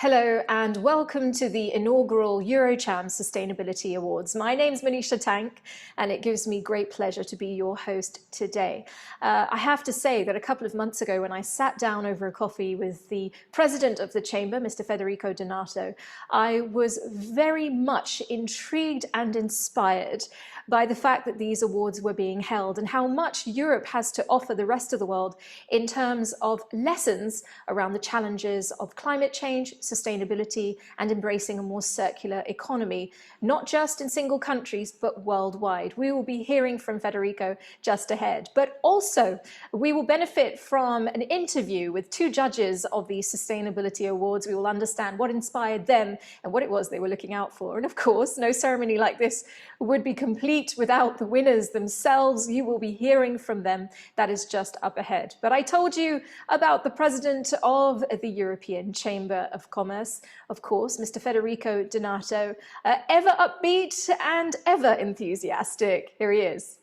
Hello and welcome to the inaugural Eurocham Sustainability Awards. My name's Manisha Tank and it gives me great pleasure to be your host today. I have to say that a couple of months ago when I sat down over a coffee with the president of the chamber, Mr. Federico Donato, I was very much intrigued and inspired by the fact that these awards were being held and how much Europe has to offer the rest of the world in terms of lessons around the challenges of climate change, sustainability, and embracing a more circular economy, not just in single countries, but worldwide. We will be hearing from Federico just ahead, but also we will benefit from an interview with two judges of the Sustainability Awards. We will understand what inspired them and what it was they were looking out for. And of course, no ceremony like this would be complete without the winners themselves. You will be hearing from them. That is just up ahead. But I told you about the president of the European Chamber of Commerce, of course, Mr. Federico Donato, ever upbeat and ever enthusiastic. Here he is.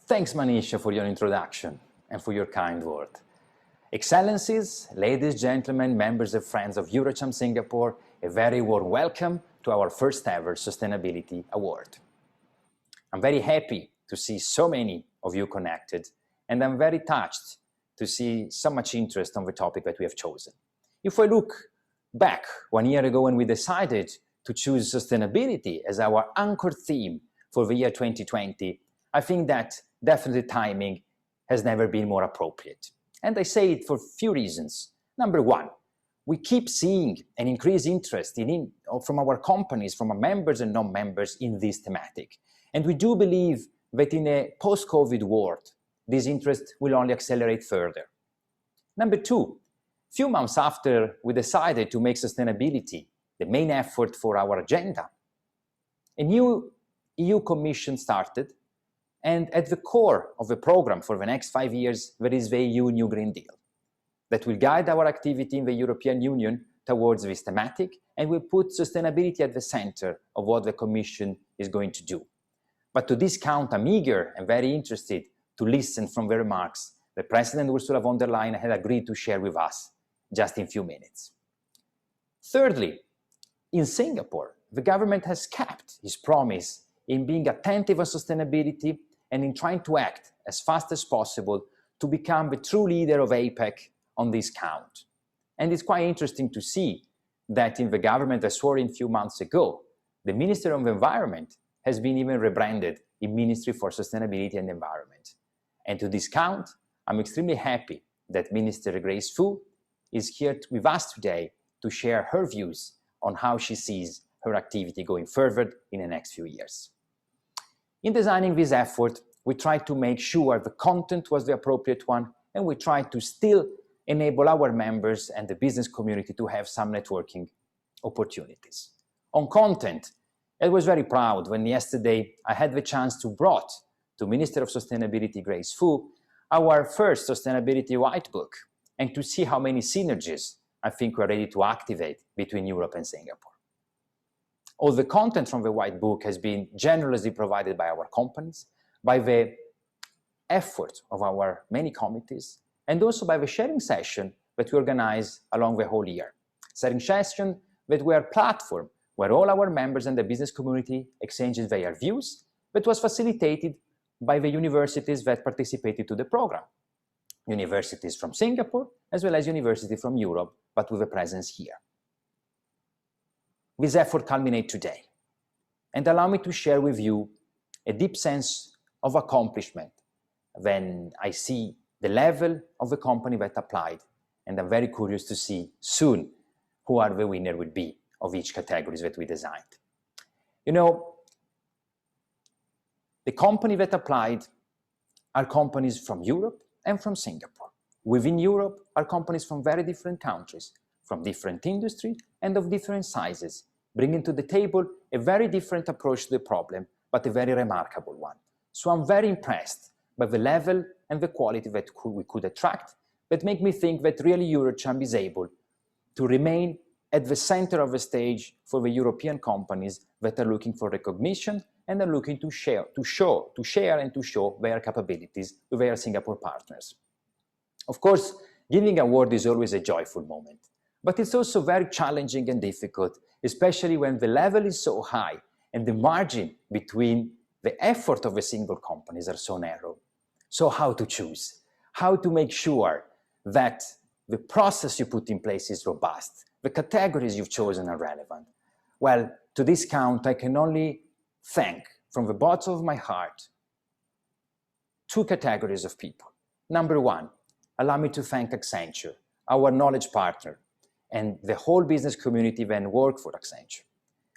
Thanks, Manisha, for your introduction and for your kind word. Excellencies, ladies, gentlemen, members and friends of Eurocham Singapore, a very warm welcome to our first ever Sustainability Award. I'm very happy to see so many of you connected, and I'm very touched to see so much interest on the topic that we have chosen. If we look back 1 year ago when we decided to choose sustainability as our anchor theme for the year 2020, I think that definitely timing has never been more appropriate. And I say it for a few reasons. Number one, we keep seeing an increased interest from our companies, from our members and non-members in this thematic. And we do believe that in a post-COVID world, this interest will only accelerate further. Number two, few months after we decided to make sustainability the main effort for our agenda, a new EU Commission started, and at the core of the program for the next 5 years, there is the EU New Green Deal that will guide our activity in the European Union towards this thematic and will put sustainability at the center of what the Commission is going to do. But to this count, I'm eager and very interested to listen from the remarks that President Ursula von der Leyen had agreed to share with us just in a few minutes. Thirdly, in Singapore, the government has kept its promise in being attentive on sustainability and in trying to act as fast as possible to become the true leader of APEC on this count. And it's quite interesting to see that in the government that swore in a few months ago, the Minister of Environment has been even rebranded in Ministry for Sustainability and Environment. And to this count, I'm extremely happy that Minister Grace Fu is here with us today to share her views on how she sees her activity going further in the next few years. In designing this effort, we tried to make sure the content was the appropriate one, and we tried to still enable our members and the business community to have some networking opportunities. On content, I was very proud when yesterday I had the chance to brought to Minister of Sustainability Grace Fu our first Sustainability White Book, and to see how many synergies I think we're ready to activate between Europe and Singapore. All the content from the White Book has been generously provided by our companies, by the effort of our many committees, and also by the sharing session that we organize along the whole year. Sharing session that were a platform where all our members and the business community exchanged their views, but was facilitated by the universities that participated to the program. Universities from Singapore, as well as universities from Europe, but with a presence here. This effort culminates today, and allow me to share with you a deep sense of accomplishment when I see the level of the company that applied, and I'm very curious to see soon who are the winner will be of each categories that we designed. You know, the company that applied are companies from Europe and from Singapore. Within Europe are companies from very different countries, from different industry and of different sizes, bringing to the table a very different approach to the problem, but a very remarkable one. So I'm very impressed by the level and the quality that we could attract, that make me think that really Eurocham is able to remain at the center of the stage for the European companies that are looking for recognition and are looking to share and to show their capabilities to their Singapore partners. Of course, giving award is always a joyful moment, But it's also very challenging and difficult, especially when the level is so high and the margin between the effort of a single companies are so narrow. So how to choose? How to make sure that the process you put in place is robust, the categories you've chosen are relevant? Well, to this count, I can only thank from the bottom of my heart two categories of people. Number one, allow me to thank Accenture, our knowledge partner, and the whole business community that work for Accenture.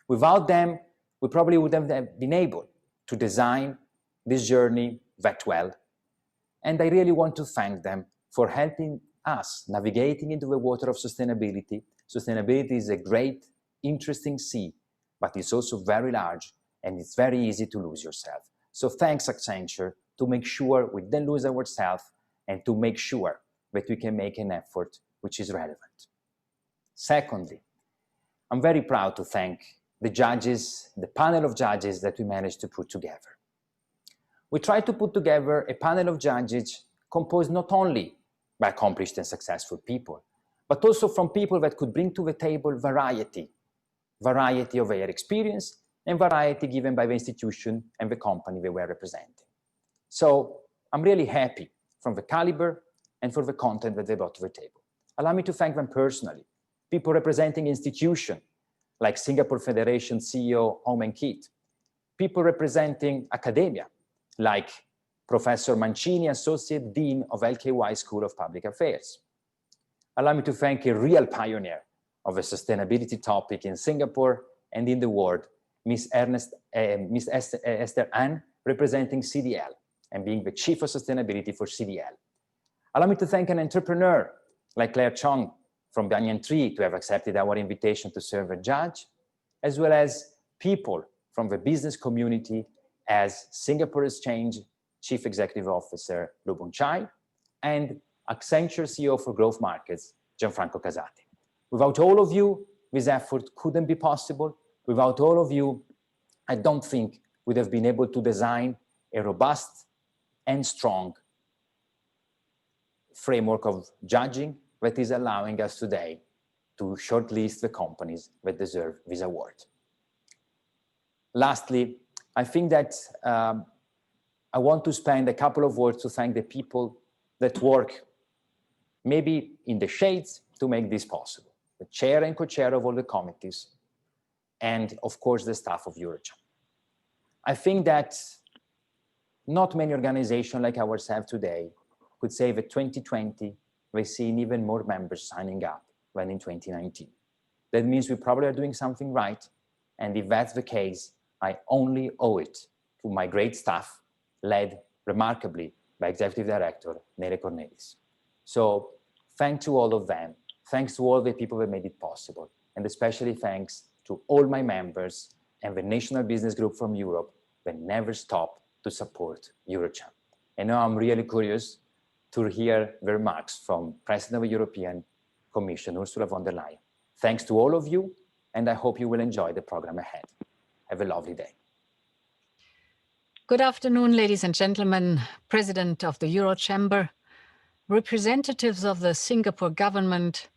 Without them, we probably wouldn't have been able to design this journey that well. And I really want to thank them for helping us navigating into the water of sustainability. Sustainability is a great, interesting sea, but it's also very large and it's very easy to lose yourself. So thanks, Accenture, to make sure we don't lose ourselves and to make sure that we can make an effort which is relevant. Secondly, I'm very proud to thank the judges, the panel of judges that we managed to put together. We tried to put together a panel of judges composed not only by accomplished and successful people, but also from people that could bring to the table variety of their experience and variety given by the institution and the company they were representing. So I'm really happy from the caliber and for the content that they brought to the table. Allow me to thank them personally. People representing institutions like Singapore Federation CEO Omen Keat, people representing academia like Professor Mancini, Associate Dean of LKY School of Public Affairs. Allow me to thank a real pioneer of a sustainability topic in Singapore and in the world, Miss Esther An, representing CDL and being the Chief of Sustainability for CDL. Allow me to thank an entrepreneur like Claire Chong from Banyan Tree to have accepted our invitation to serve as judge, as well as people from the business community as Singapore Exchange Chief Executive Officer Lu Boon Chye and Accenture CEO for Growth Markets, Gianfranco Casati. Without all of you, this effort couldn't be possible. Without all of you, I don't think we'd have been able to design a robust and strong framework of judging that is allowing us today to shortlist the companies that deserve this award. Lastly, I think that I want to spend a couple of words to thank the people that work maybe in the shades to make this possible. The chair and co-chair of all the committees, and of course the staff of EuroCham. I think that not many organizations like ourselves today could say that 2020 we've seen even more members signing up than in 2019. That means we probably are doing something right, and if that's the case, I only owe it to my great staff, led remarkably by Executive Director Nele Cornelis. So thanks to all of them, thanks to all the people that made it possible, and especially thanks to all my members and the National Business Group from Europe that never stopped to support EuroCham. And now I'm really curious to hear the remarks from President of the European Commission, Ursula von der Leyen. Thanks to all of you, and I hope you will enjoy the program ahead. Have a lovely day. Good afternoon, ladies and gentlemen, President of the Eurochamber, representatives of the Singapore government,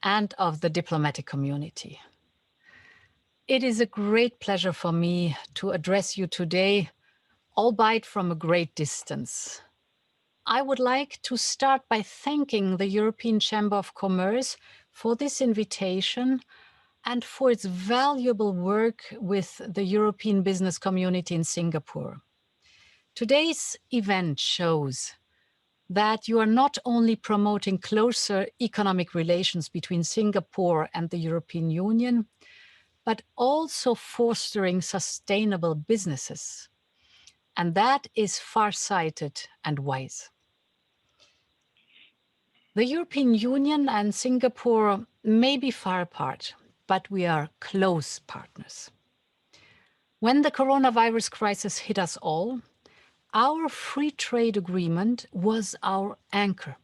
and of the diplomatic community. It is a great pleasure for me to address you today, albeit from a great distance. I would like to start by thanking the European Chamber of Commerce for this invitation and for its valuable work with the European business community in Singapore. Today's event shows that you are not only promoting closer economic relations between Singapore and the European Union, but also fostering sustainable businesses. And that is far-sighted and wise. The European Union and Singapore may be far apart, but we are close partners. When the coronavirus crisis hit us all, our free trade agreement was our anchor.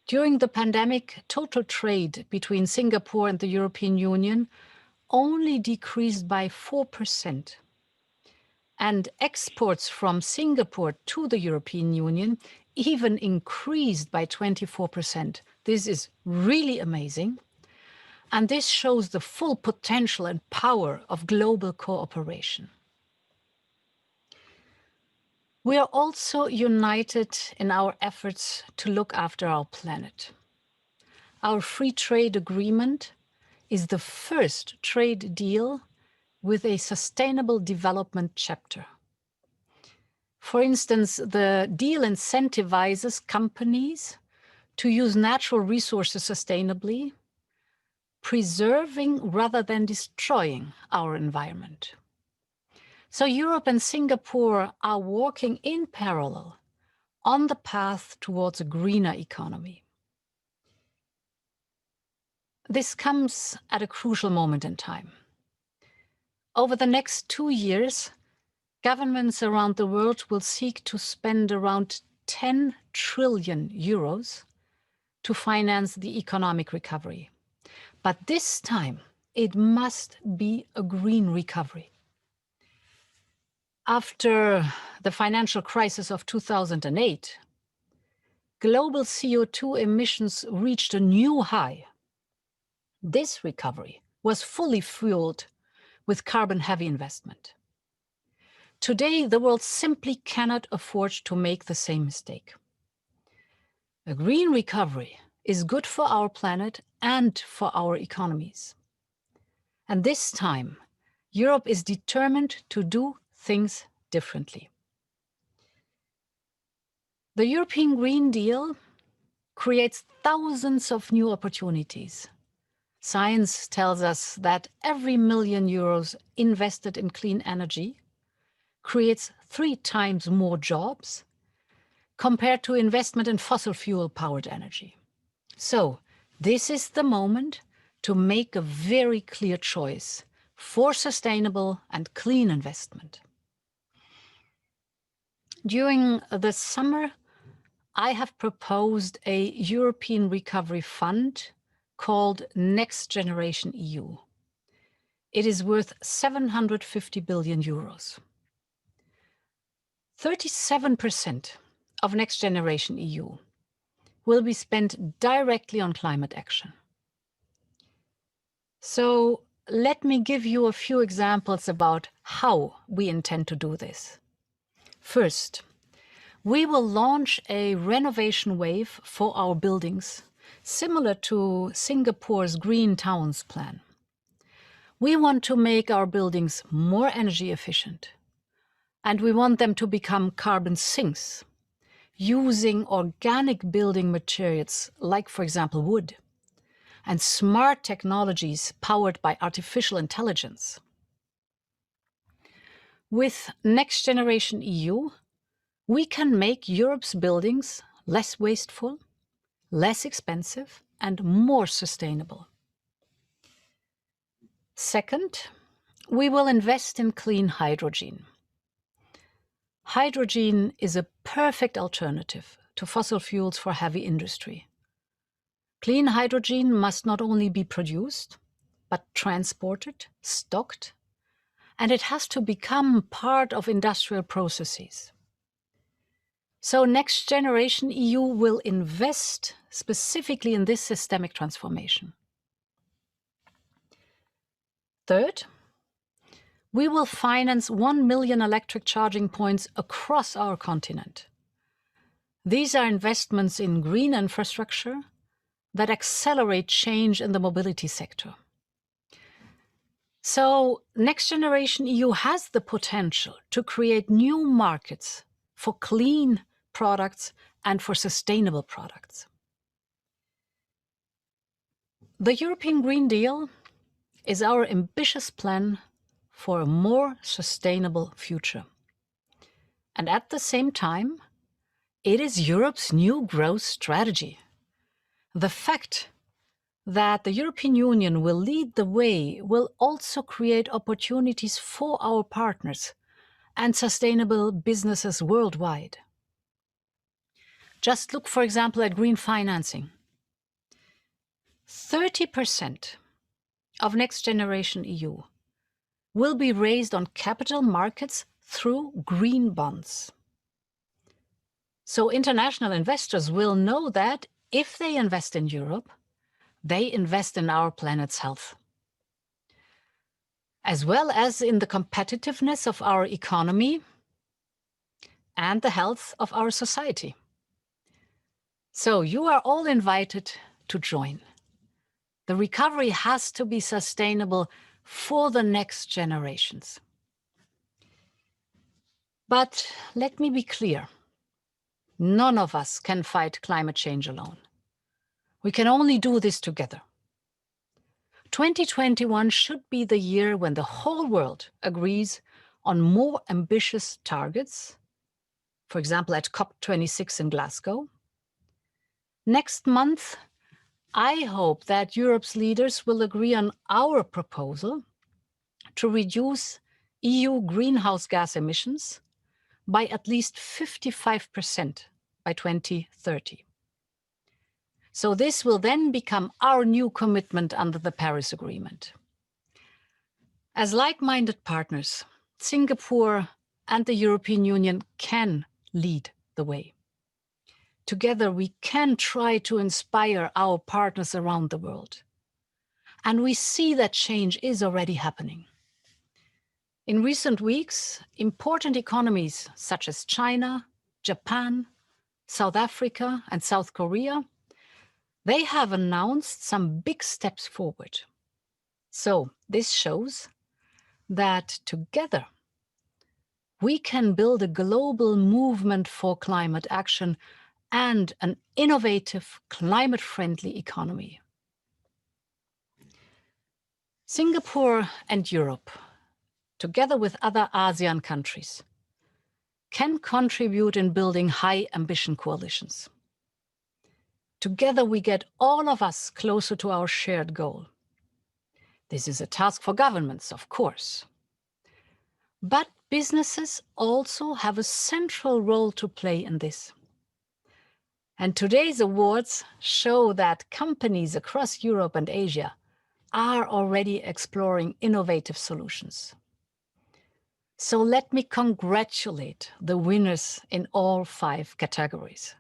During the pandemic, total trade between Singapore and the European Union only decreased by 4%. And exports from Singapore to the European Union even increased by 24%. This is really amazing. And this shows the full potential and power of global cooperation. We are also united in our efforts to look after our planet. Our free trade agreement is the first trade deal with a sustainable development chapter. For instance, the deal incentivizes companies to use natural resources sustainably, preserving rather than destroying our environment. So Europe and Singapore are walking in parallel on the path towards a greener economy. This comes at a crucial moment in time. Over the next 2 years, governments around the world will seek to spend around 10 trillion euros to finance the economic recovery. But this time, it must be a green recovery. After the financial crisis of 2008, global CO2 emissions reached a new high. This recovery was fully fueled with carbon-heavy investment. Today, the world simply cannot afford to make the same mistake. A green recovery is good for our planet and for our economies. And this time, Europe is determined to do things differently. The European Green Deal creates thousands of new opportunities. Science tells us that every million euros invested in clean energy creates 3 times more jobs compared to investment in fossil fuel-powered energy. So, this is the moment to make a very clear choice for sustainable and clean investment. During the summer, I have proposed a European Recovery Fund called Next Generation EU. It is worth 750 billion euros. 37% of Next Generation EU will be spent directly on climate action. So let me give you a few examples about how we intend to do this. First, we will launch a renovation wave for our buildings, similar to Singapore's Green Towns plan. We want to make our buildings more energy efficient, and we want them to become carbon sinks, using organic building materials like, for example, wood, and smart technologies powered by artificial intelligence. With Next Generation EU, we can make Europe's buildings less wasteful, less expensive, and more sustainable. Second, we will invest in clean hydrogen. Hydrogen is a perfect alternative to fossil fuels for heavy industry. Clean hydrogen must not only be produced, but transported, stocked, and it has to become part of industrial processes. So Next Generation EU will invest specifically in this systemic transformation. Third, we will finance 1 million electric charging points across our continent. These are investments in green infrastructure that accelerate change in the mobility sector. So Next Generation EU has the potential to create new markets for clean products and for sustainable products. The European Green Deal is our ambitious plan for a more sustainable future. And at the same time, it is Europe's new growth strategy. The fact that the European Union will lead the way will also create opportunities for our partners and sustainable businesses worldwide. Just look, for example, at green financing. 30% of Next Generation EU will be raised on capital markets through green bonds. So international investors will know that if they invest in Europe, they invest in our planet's health, as well as in the competitiveness of our economy and the health of our society. So you are all invited to join. The recovery has to be sustainable for the next generations. But let me be clear, none of us can fight climate change alone. We can only do this together. 2021 should be the year when the whole world agrees on more ambitious targets, for example, at COP26 in Glasgow. Next month, I hope that Europe's leaders will agree on our proposal to reduce EU greenhouse gas emissions by at least 55% by 2030. So this will then become our new commitment under the Paris Agreement. As like-minded partners, Singapore and the European Union can lead the way. Together, we can try to inspire our partners around the world. And we see that change is already happening. In recent weeks, important economies such as China, Japan, South Africa, and South Korea, they have announced some big steps forward. So this shows that together we can build a global movement for climate action and an innovative, climate-friendly economy. Singapore and Europe, together with other ASEAN countries, can contribute in building high ambition coalitions. Together we get all of us closer to our shared goal. This is a task for governments, of course. But businesses also have a central role to play in this. And today's awards show that companies across Europe and Asia are already exploring innovative solutions. So let me congratulate the winners in all 5 categories: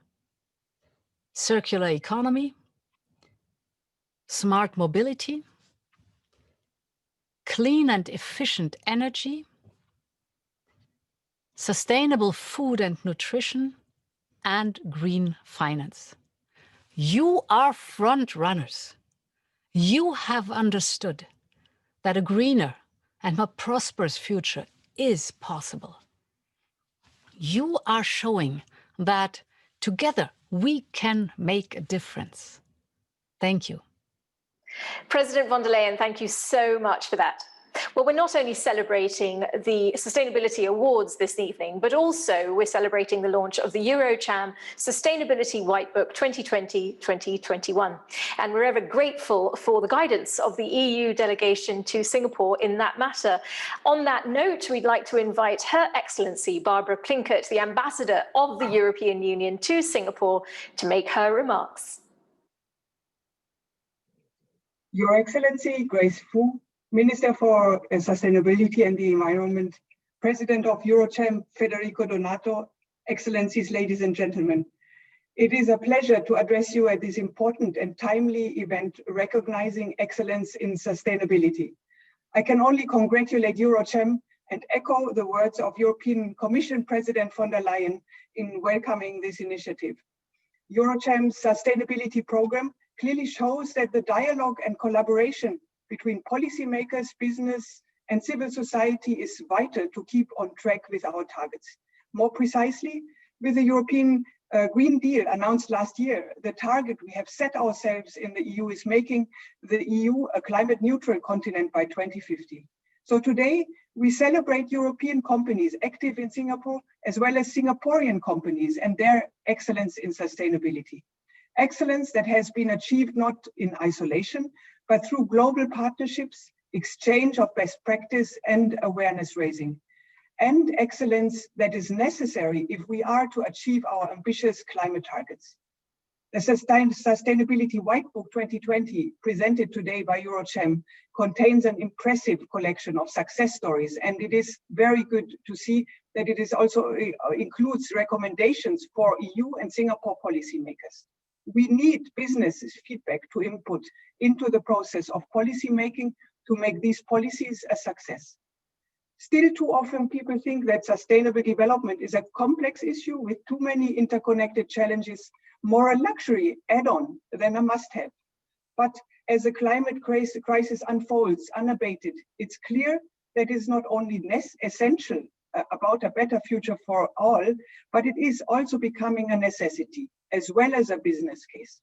circular economy, smart mobility, clean and efficient energy, sustainable food and nutrition, and green finance. You are front runners. You have understood that a greener and more prosperous future is possible. You are showing that together we can make a difference. Thank you. President von der Leyen, thank you so much for that. Well, we're not only celebrating the Sustainability Awards this evening, but also we're celebrating the launch of the EuroCham Sustainability White Book 2020-2021. And we're ever grateful for the guidance of the EU delegation to Singapore in that matter. On that note, we'd like to invite Her Excellency Barbara Klinkert, the Ambassador of the European Union to Singapore, to make her remarks. Your Excellency Grace Fu, Minister for Sustainability and the Environment, President of EuroCham Federico Donato, Excellencies, ladies and gentlemen. It is a pleasure to address you at this important and timely event recognizing excellence in sustainability. I can only congratulate EuroCham and echo the words of European Commission President von der Leyen in welcoming this initiative. EuroCham's sustainability program clearly shows that the dialogue and collaboration between policymakers, business, and civil society is vital to keep on track with our targets. More precisely, with the European Green Deal announced last year, the target we have set ourselves in the EU is making the EU a climate neutral continent by 2050. So today, we celebrate European companies active in Singapore, as well as Singaporean companies and their excellence in sustainability. Excellence that has been achieved not in isolation, but through global partnerships, exchange of best practice and awareness raising. And excellence that is necessary if we are to achieve our ambitious climate targets. The Sustainability White Book 2020, presented today by EuroCham, contains an impressive collection of success stories, and it is very good to see that it is also includes recommendations for EU and Singapore policymakers. We need businesses' feedback to input into the process of policy making to make these policies a success. Still too often people think that sustainable development is a complex issue with too many interconnected challenges, more a luxury add-on than a must-have. But as the climate crisis unfolds unabated, it's clear that it's not only essential about a better future for all, but it is also becoming a necessity as well as a business case.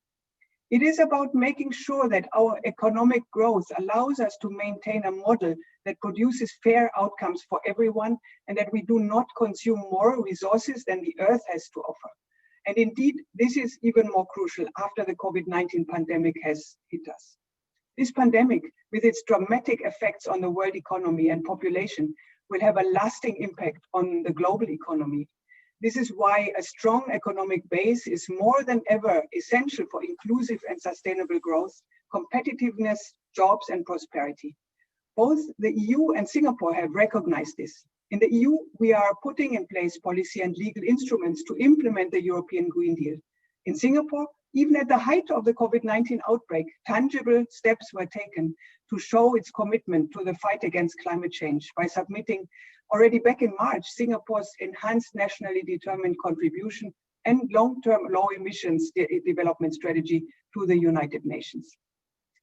It is about making sure that our economic growth allows us to maintain a model that produces fair outcomes for everyone and that we do not consume more resources than the Earth has to offer. And indeed, this is even more crucial after the COVID-19 pandemic has hit us. This pandemic, with its dramatic effects on the world economy and population, will have a lasting impact on the global economy. This is why a strong economic base is more than ever essential for inclusive and sustainable growth, competitiveness, jobs, and prosperity. Both the EU and Singapore have recognized this. In the EU, we are putting in place policy and legal instruments to implement the European Green Deal. In Singapore, even at the height of the COVID-19 outbreak, tangible steps were taken to show its commitment to the fight against climate change by submitting, already back in March, Singapore's enhanced nationally determined contribution and long-term low emissions development strategy to the United Nations.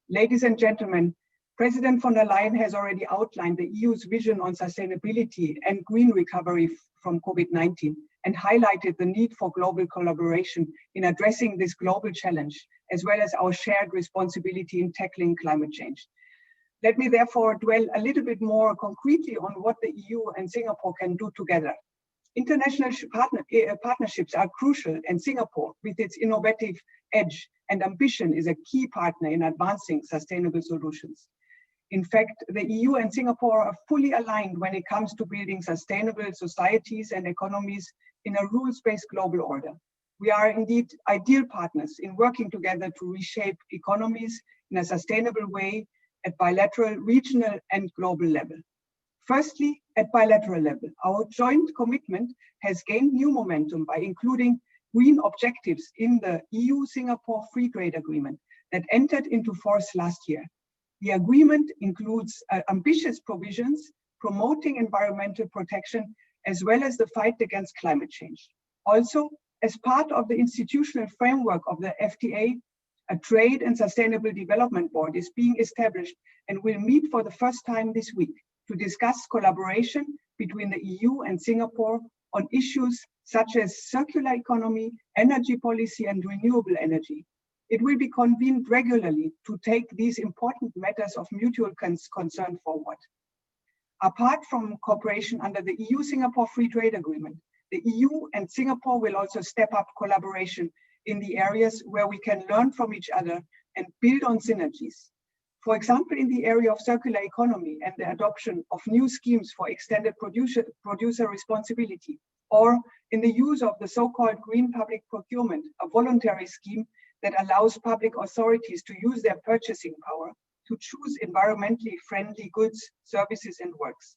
Ladies and gentlemen, President von der Leyen has already outlined the EU's vision on sustainability and green recovery from COVID-19 and highlighted the need for global collaboration in addressing this global challenge, as well as our shared responsibility in tackling climate change. Let me therefore dwell a little bit more concretely on what the EU and Singapore can do together. International partnerships are crucial, and Singapore, with its innovative edge and ambition, is a key partner in advancing sustainable solutions. In fact, the EU and Singapore are fully aligned when it comes to building sustainable societies and economies in a rules-based global order. We are indeed ideal partners in working together to reshape economies in a sustainable way at bilateral, regional, and global level. Firstly, at bilateral level, our joint commitment has gained new momentum by including green objectives in the EU-Singapore Free Trade Agreement that entered into force last year. The agreement includes ambitious provisions promoting environmental protection as well as the fight against climate change. Also, as part of the institutional framework of the FTA, a Trade and Sustainable Development Board is being established and will meet for the first time this week to discuss collaboration between the EU and Singapore on issues such as circular economy, energy policy, and renewable energy. It will be convened regularly to take these important matters of mutual concern forward. Apart from cooperation under the EU-Singapore Free Trade Agreement, the EU and Singapore will also step up collaboration in the areas where we can learn from each other and build on synergies. For example, in the area of circular economy and the adoption of new schemes for extended producer responsibility, or in the use of the so-called green public procurement, a voluntary scheme that allows public authorities to use their purchasing power to choose environmentally friendly goods, services, and works.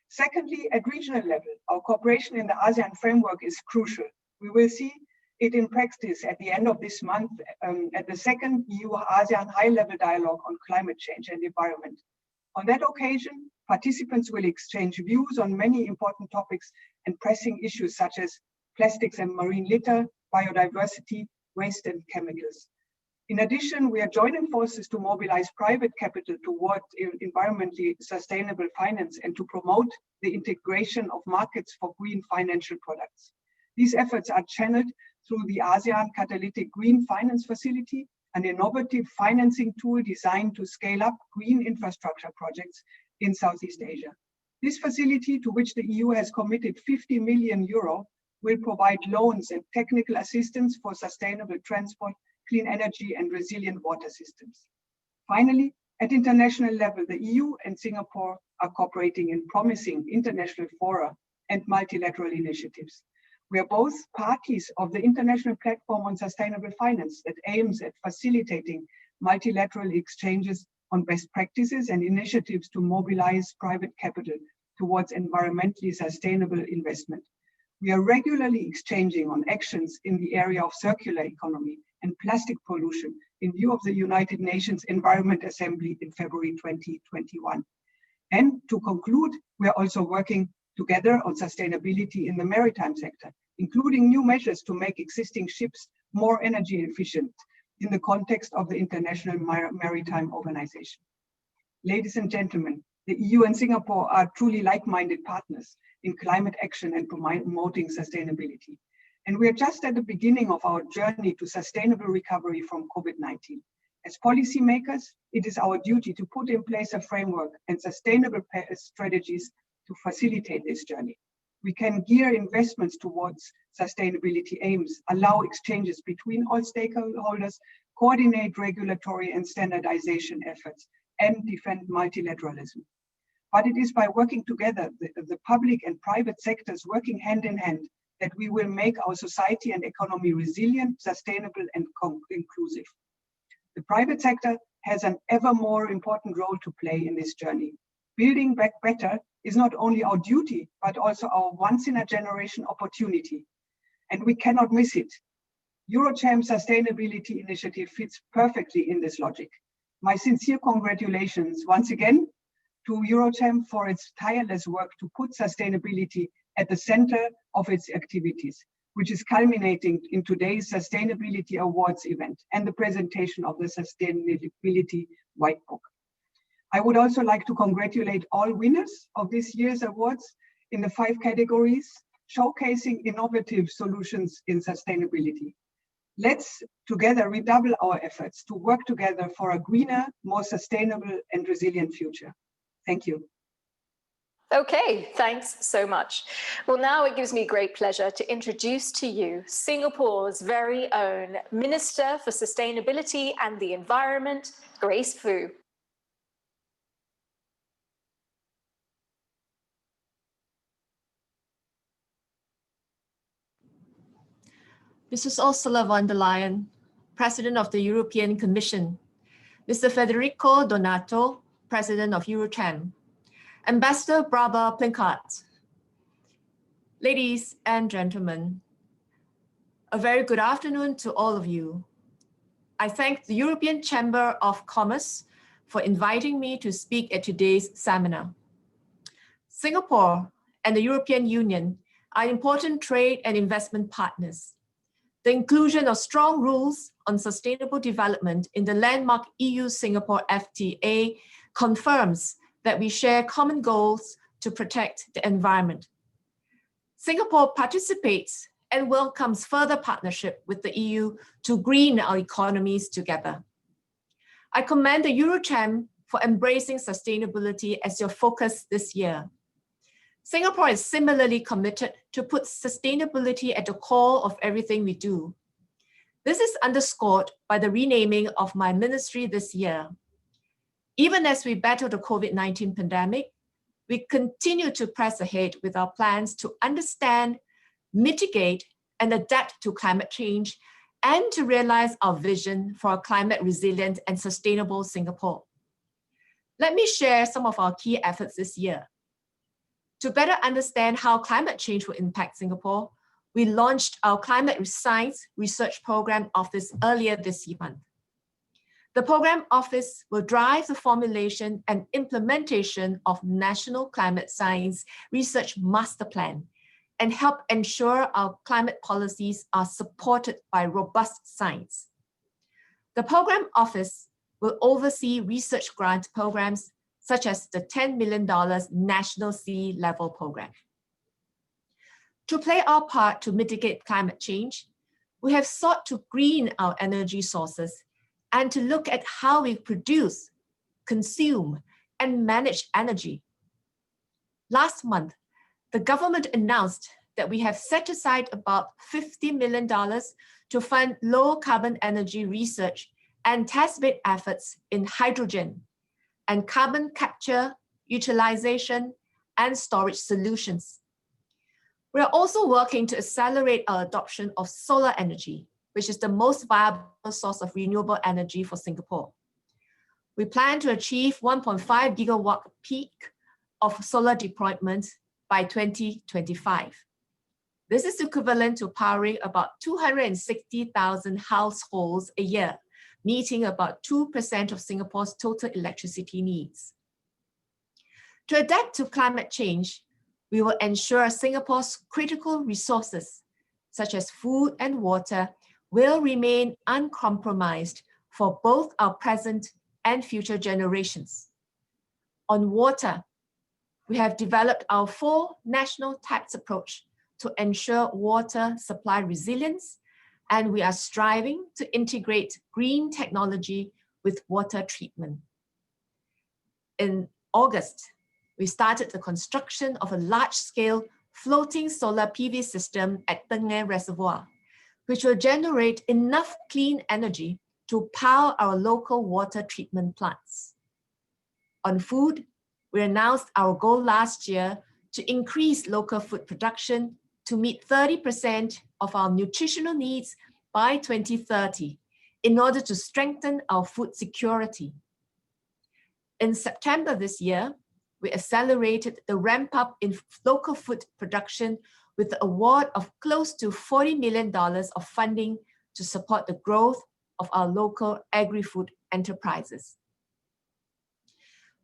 Secondly, at regional level, our cooperation in the ASEAN framework is crucial. We will see it in practice at the end of this month at the second EU-ASEAN high-level dialogue on climate change and environment. On that occasion, participants will exchange views on many important topics and pressing issues such as plastics and marine litter, biodiversity, waste, and chemicals. In addition, we are joining forces to mobilize private capital toward environmentally sustainable finance and to promote the integration of markets for green financial products. These efforts are channeled through the ASEAN Catalytic Green Finance Facility, an innovative financing tool designed to scale up green infrastructure projects in Southeast Asia. This facility, to which the EU has committed 50 million euro, will provide loans and technical assistance for sustainable transport, clean energy, and resilient water systems. Finally, at international level, the EU and Singapore are cooperating in promising international fora and multilateral initiatives. We are both parties of the International Platform on Sustainable Finance that aims at facilitating multilateral exchanges on best practices and initiatives to mobilize private capital towards environmentally sustainable investment. We are regularly exchanging on actions in the area of circular economy and plastic pollution in view of the United Nations Environment Assembly in February 2021. And to conclude, we are also working together on sustainability in the maritime sector, including new measures to make existing ships more energy efficient in the context of the International Maritime Organization. Ladies and gentlemen, the EU and Singapore are truly like-minded partners in climate action and promoting sustainability. And we are just at the beginning of our journey to sustainable recovery from COVID-19. As policymakers, it is our duty to put in place a framework and sustainable strategies to facilitate this journey. We can gear investments towards sustainability aims, allow exchanges between all stakeholders, coordinate regulatory and standardization efforts, and defend multilateralism. But it is by working together, the public and private sectors working hand in hand, that we will make our society and economy resilient, sustainable, and inclusive. The private sector has an ever more important role to play in this journey. Building back better is not only our duty, but also our once-in-a-generation opportunity, and we cannot miss it. EuroCham Sustainability Initiative fits perfectly in this logic. My sincere congratulations once again to EuroCham for its tireless work to put sustainability at the center of its activities, which is culminating in today's Sustainability Awards event and the presentation of the Sustainability White Book. I would also like to congratulate all winners of this year's awards in the 5 categories, showcasing innovative solutions in sustainability. Let's together redouble our efforts to work together for a greener, more sustainable and resilient future. Thank you. Okay, thanks so much. Well, now it gives me great pleasure to introduce to you Singapore's very own Minister for Sustainability and the Environment, Grace Fu. Mrs. Ursula von der Leyen, President of the European Commission, Mr. Federico Donato, President of EuroCham, Ambassador Barbara Plinkett. Ladies and gentlemen, a very good afternoon to all of you. I thank the European Chamber of Commerce for inviting me to speak at today's seminar. Singapore and the European Union are important trade and investment partners. The inclusion of strong rules on sustainable development in the landmark EU-Singapore FTA confirms that we share common goals to protect the environment. Singapore participates and welcomes further partnership with the EU to green our economies together. I commend the EuroCham for embracing sustainability as your focus this year. Singapore is similarly committed to put sustainability at the core of everything we do. This is underscored by the renaming of my ministry this year. Even as we battle the COVID-19 pandemic, we continue to press ahead with our plans to understand, mitigate, and adapt to climate change, and to realize our vision for a climate resilient and sustainable Singapore. Let me share some of our key efforts this year. To better understand how climate change will impact Singapore, we launched our Climate Science Research Program Office earlier this month. The Program Office will drive the formulation and implementation of National Climate Science Research Master Plan and help ensure our climate policies are supported by robust science. The Program Office will oversee research grant programs such as the $10 million National Sea Level Program. To play our part to mitigate climate change, we have sought to green our energy sources and to look at how we produce, consume, and manage energy. Last month, the government announced that we have set aside about $50 million to fund low carbon energy research and test-bed efforts in hydrogen and carbon capture, utilization, and storage solutions. We are also working to accelerate our adoption of solar energy, which is the most viable source of renewable energy for Singapore. We plan to achieve 1.5 gigawatt peak of solar deployment by 2025. This is equivalent to powering about 260,000 households a year, meeting about 2% of Singapore's total electricity needs. To adapt to climate change, we will ensure Singapore's critical resources, such as food and water, will remain uncompromised for both our present and future generations. On water, we have developed our 4 national taps approach to ensure water supply resilience, and we are striving to integrate green technology with water treatment. In August, we started the construction of a large-scale floating solar PV system at Tengeh Reservoir, which will generate enough clean energy to power our local water treatment plants. On food, we announced our goal last year to increase local food production to meet 30% of our nutritional needs by 2030 in order to strengthen our food security. In September this year, we accelerated the ramp up in local food production with the award of close to $40 million of funding to support the growth of our local agri-food enterprises.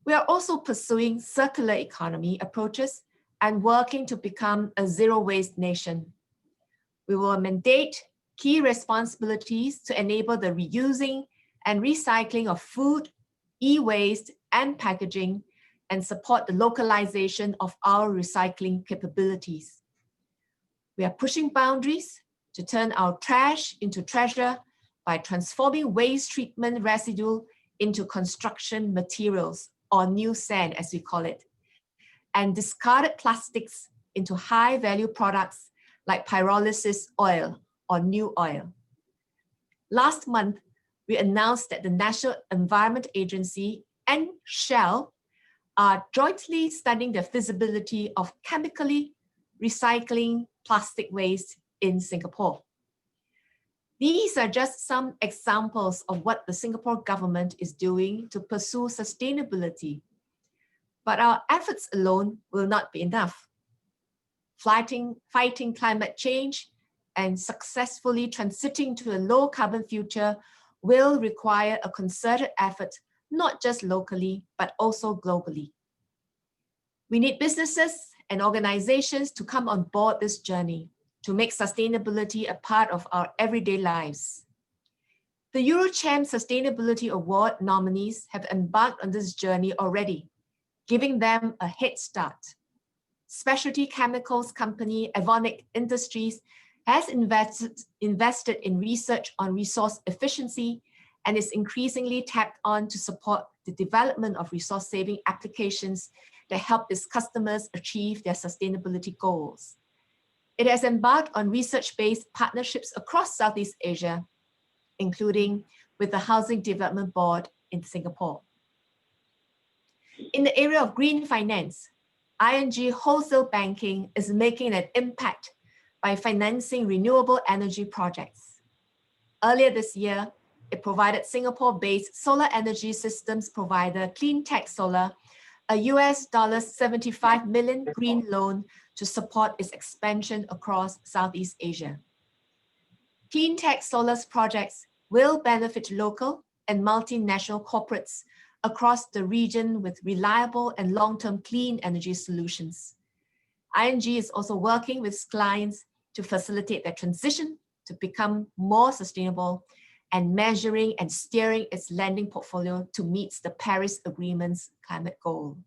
We are also pursuing circular economy approaches and working to become a zero-waste nation. We will mandate key responsibilities to enable the reusing and recycling of food, e-waste, and packaging, and support the localization of our recycling capabilities. We are pushing boundaries to turn our trash into treasure by transforming waste treatment residue into construction materials, or new sand as we call it, and discarded plastics into high-value products like pyrolysis oil or new oil. Last month, we announced that the National Environment Agency and Shell are jointly studying the feasibility of chemically recycling plastic waste in Singapore. These are just some examples of what the Singapore government is doing to pursue sustainability. But our efforts alone will not be enough. Fighting climate change and successfully transiting to a low carbon future will require a concerted effort, not just locally, but also globally. We need businesses and organizations to come on board this journey to make sustainability a part of our everyday lives. The EuroCham Sustainability Award nominees have embarked on this journey already, giving them a head start. Specialty chemicals company Evonik Industries has invested in research on resource efficiency and is increasingly tapped on to support the development of resource-saving applications that help its customers achieve their sustainability goals. It has embarked on research-based partnerships across Southeast Asia, including with the Housing Development Board in Singapore. In the area of green finance, ING Wholesale Banking is making an impact by financing renewable energy projects. Earlier this year, it provided Singapore-based solar energy systems provider Cleantech Solar a US $75 million green loan to support its expansion across Southeast Asia. Cleantech Solar's projects will benefit local and multinational corporates across the region with reliable and long-term clean energy solutions. ING is also working with clients to facilitate their transition to become more sustainable and measuring and steering its lending portfolio to meet the Paris Agreement's climate goal.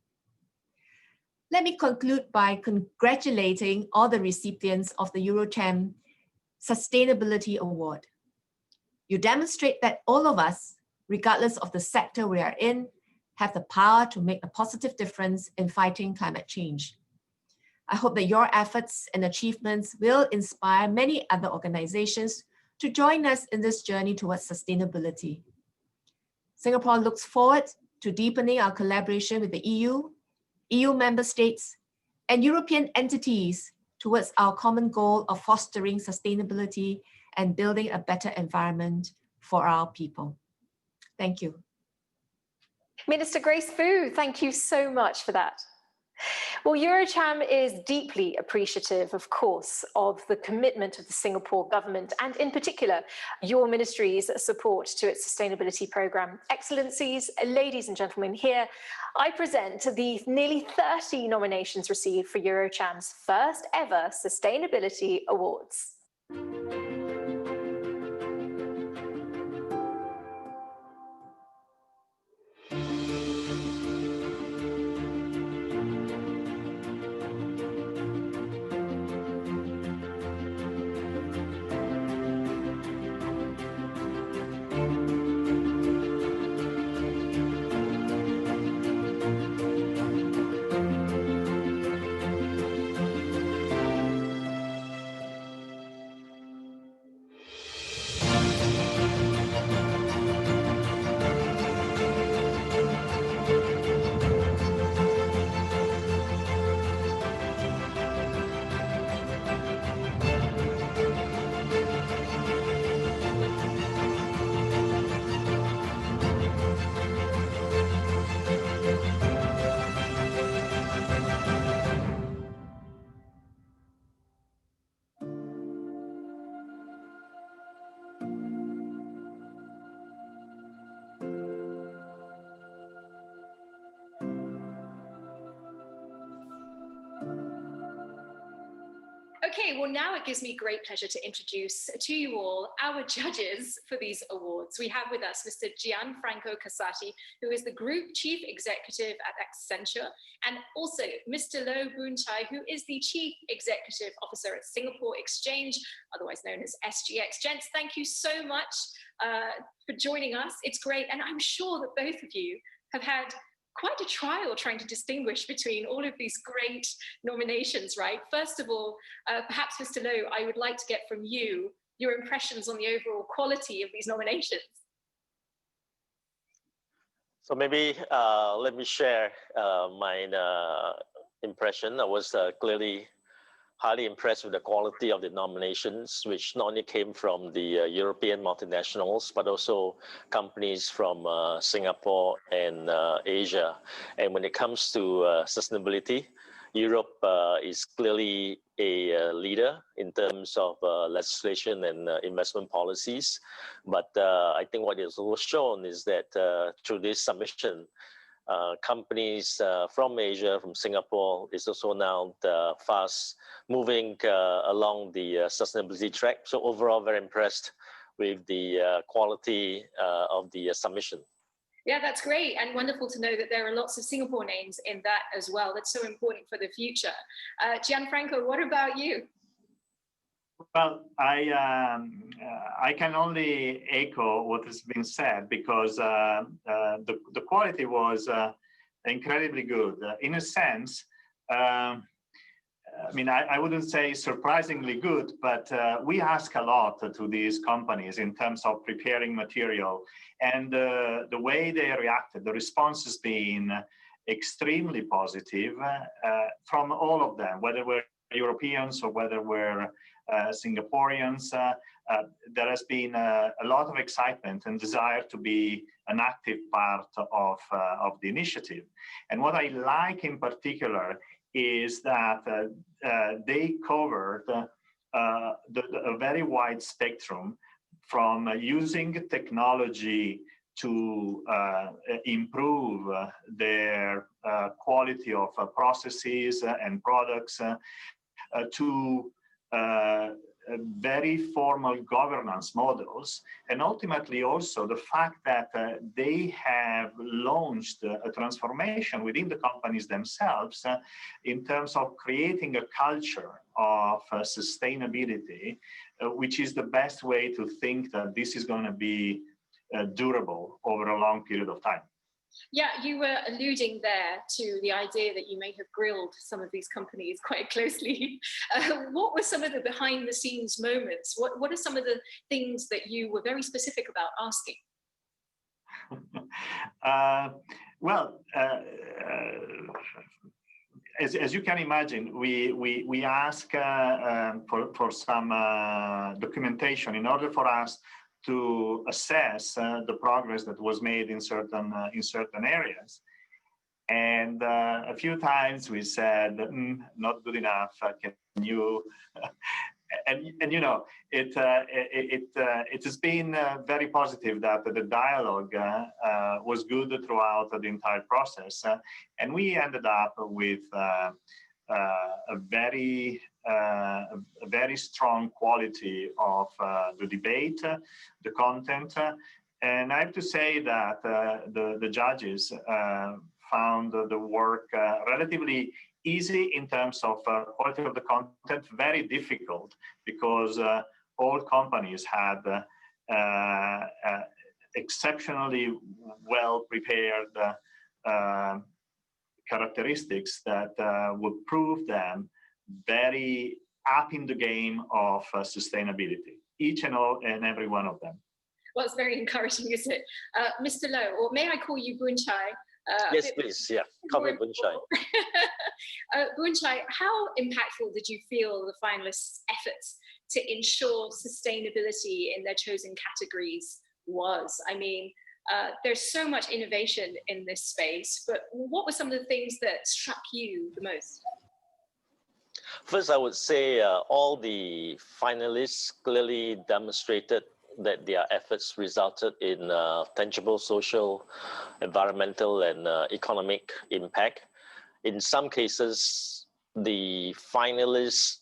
Let me conclude by congratulating all the recipients of the EuroCham Sustainability Award. You demonstrate that all of us, regardless of the sector we are in, have the power to make a positive difference in fighting climate change. I hope that your efforts and achievements will inspire many other organizations to join us in this journey towards sustainability. Singapore looks forward to deepening our collaboration with the EU member states, and European entities towards our common goal of fostering sustainability and building a better environment for our people. Thank you. Minister Grace Fu, thank you so much for that. Well, Eurocham is deeply appreciative, of course, of the commitment of the Singapore government and, in particular, your ministry's support to its sustainability programme. Excellencies, ladies and gentlemen, here I present the nearly 30 nominations received for Eurocham's first ever Sustainability Awards. Okay, well, now it gives me great pleasure to introduce to you all our judges for these awards. We have with us Mr. Gianfranco Casati, who is the Group Chief Executive at Accenture, and also Mr. Loh Boon Chye, who is the Chief Executive Officer at Singapore Exchange, otherwise known as SGX. Gents, thank you so much for joining us. It's great, and I'm sure that both of you have had quite a trial trying to distinguish between all of these great nominations, right? First of all, perhaps Mr. Loh, I would like to get from you your impressions on the overall quality of these nominations. So maybe let me share my impression. I was clearly highly impressed with the quality of the nominations, which not only came from the European multinationals, but also companies from Singapore and Asia. And when it comes to sustainability, Europe is clearly a leader in terms of legislation and investment policies. But I think what is also shown is that through this submission, companies from Asia, from Singapore, is also now fast moving along the sustainability track. So overall, very impressed with the quality of the submission. Yeah, that's great, and wonderful to know that there are lots of Singapore names in that as well. That's so important for the future. Gianfranco, what about you? Well, I can only echo what has been said, because the quality was incredibly good. In a sense, I mean, I wouldn't say surprisingly good, but we ask a lot to these companies in terms of preparing material, and the way they reacted, the response has been extremely positive from all of them, whether we're Europeans or whether we're Singaporeans. There has been a lot of excitement and desire to be an active part of the initiative. And what I like in particular is that they covered a very wide spectrum, from using technology to improve their quality of processes and products, to very formal governance models, and ultimately also the fact that they have launched a transformation within the companies themselves in terms of creating a culture of sustainability, which is the best way to think that this is going to be durable over a long period of time. Yeah, you were alluding there to the idea that you may have grilled some of these companies quite closely. What were some of the behind the scenes moments? What are some of the things that you were very specific about asking? As you can imagine, we ask for some documentation in order for us to assess the progress that was made in certain areas. And a few times we said, not good enough. Can you? and you know, it has been very positive that the dialogue was good throughout the entire process, and we ended up with a very strong quality of the debate, the content, and I have to say that the judges found the work relatively easy in terms of quality of the content, very difficult because all companies had exceptionally well prepared characteristics that would prove them very up in the game of sustainability, each and every one of them. Well, it's very encouraging, isn't it? Mr. Loh, or may I call you Boonchai? Yes, please. Yeah, call me Boonchai. Boonchai, how impactful did you feel the finalists' efforts to ensure sustainability in their chosen categories was? I mean, there's so much innovation in this space, but what were some of the things that struck you the most? First, I would say all the finalists clearly demonstrated that their efforts resulted in tangible social, environmental, and economic impact. In some cases, the finalists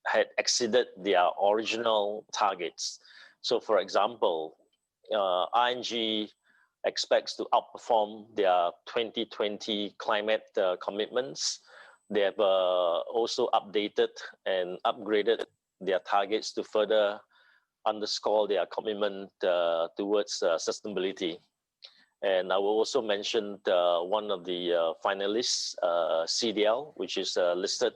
had exceeded their original targets. So, for example, ING expects to outperform their 2020 climate commitments. They have also updated and upgraded their targets to further underscore their commitment towards sustainability. And I will also mention one of the finalists, CDL, which is listed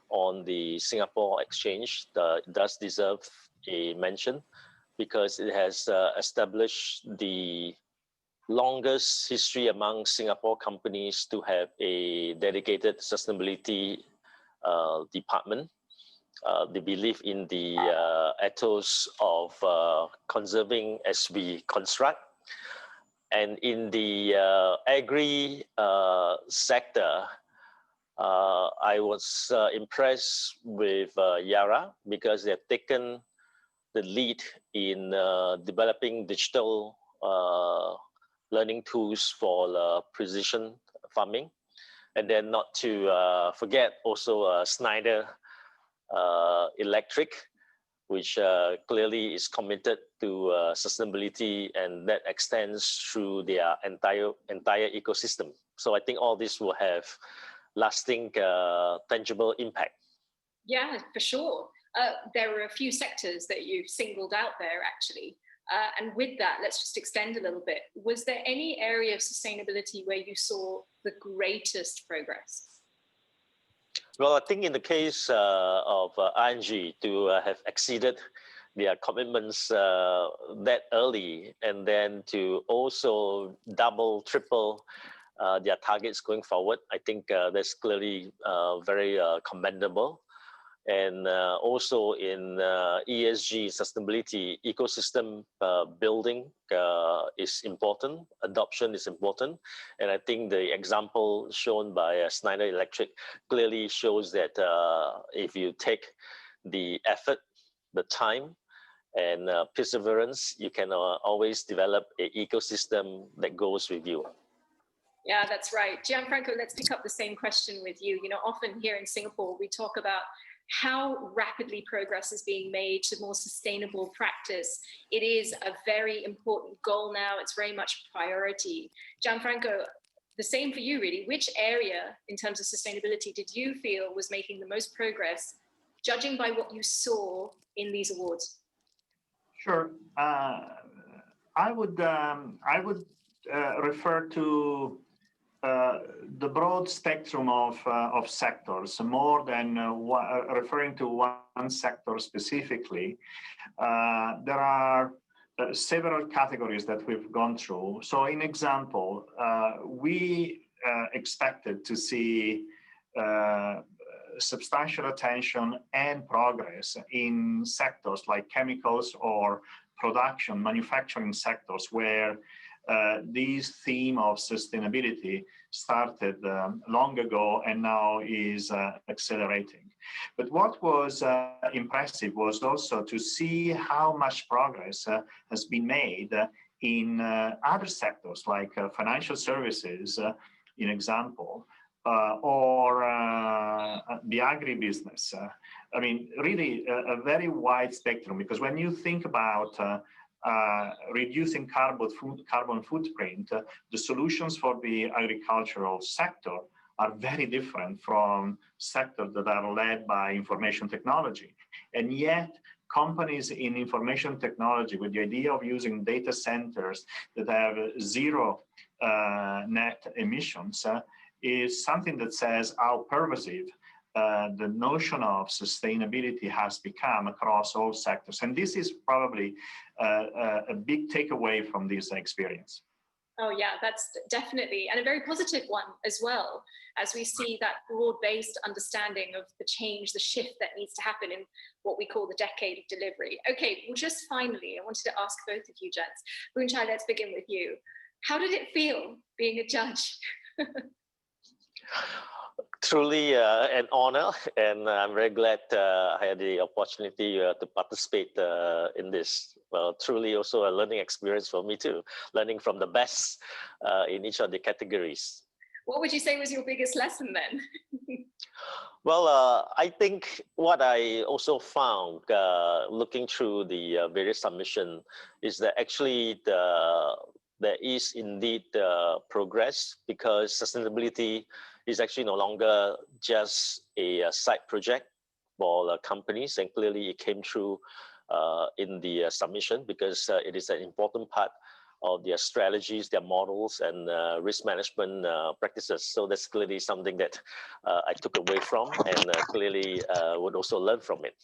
on the Singapore Exchange, does deserve a mention because it has established the longest history among Singapore companies to have a dedicated sustainability department. They believe in the ethos of conserving as we construct. And in the agri sector, I was impressed with Yara because they have taken the lead in developing digital learning tools for precision farming. And then not to forget also Schneider Electric, which clearly is committed to sustainability, and that extends through their entire ecosystem. So I think all this will have lasting, tangible impact. Yeah, for sure. There were a few sectors that you singled out there, actually. And with that, let's just extend a little bit. Was there any area of sustainability where you saw the greatest progress? Well, I think in the case of ING, to have exceeded their commitments that early, and then to also double, triple their targets going forward, I think that's clearly very commendable. And also in ESG, sustainability, ecosystem building is important, adoption is important. And I think the example shown by Schneider Electric clearly shows that if you take the effort, the time, and perseverance, you can always develop an ecosystem that goes with you. Yeah, that's right. Gianfranco, let's pick up the same question with you. You know, often here in Singapore, we talk about how rapidly progress is being made to more sustainable practice. It is a very important goal now. It's very much a priority. Gianfranco, the same for you, really. Which area in terms of sustainability did you feel was making the most progress, judging by what you saw in these awards? Sure. I would refer to the broad spectrum of sectors, more than referring to one sector specifically. There are several categories that we've gone through. So, in example, we expected to see substantial attention and progress in sectors like chemicals or production, manufacturing sectors, where this theme of sustainability started long ago and now is accelerating. But what was impressive was also to see how much progress has been made in other sectors like financial services, in example, or the agribusiness. I mean, really a very wide spectrum, because when you think about reducing carbon footprint, the solutions for the agricultural sector are very different from sectors that are led by information technology. And yet, companies in information technology with the idea of using data centers that have zero net emissions is something that says how pervasive the notion of sustainability has become across all sectors. And this is probably a big takeaway from this experience. Oh yeah, that's definitely, and a very positive one as well, as we see that broad-based understanding of the change, the shift that needs to happen in what we call the decade of delivery. Okay, well, just finally, I wanted to ask both of you gents. Boonchai, let's begin with you. How did it feel being a judge? Truly an honor, and I'm very glad I had the opportunity to participate in this. Well, truly also a learning experience for me too, learning from the best in each of the categories. What would you say was your biggest lesson then? Well, I think what I also found looking through the various submissions is that actually there is indeed progress, because sustainability is actually no longer just a side project for companies, and clearly it came through in the submission, because it is an important part of their strategies, their models, and risk management practices. So that's clearly something that I took away from, and clearly would also learn from it.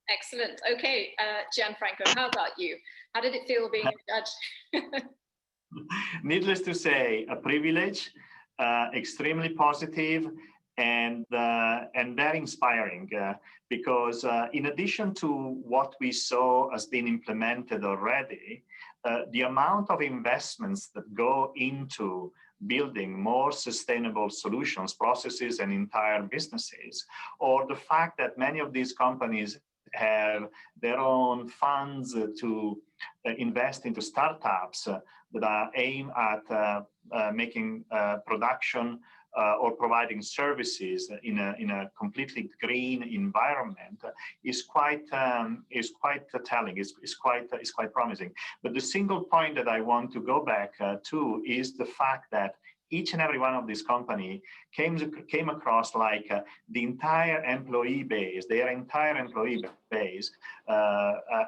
Excellent. Okay, Gianfranco, how about you? How did it feel being a judge? Needless to say, a privilege, extremely positive, and very inspiring, because in addition to what we saw has been implemented already, the amount of investments that go into building more sustainable solutions, processes, and entire businesses, or the fact that many of these companies have their own funds to invest into startups that are aimed at making production or providing services in a completely green environment is quite telling. Is quite promising. But the single point that I want to go back to is the fact that each and every one of these companies came across like the entire employee base, their entire employee base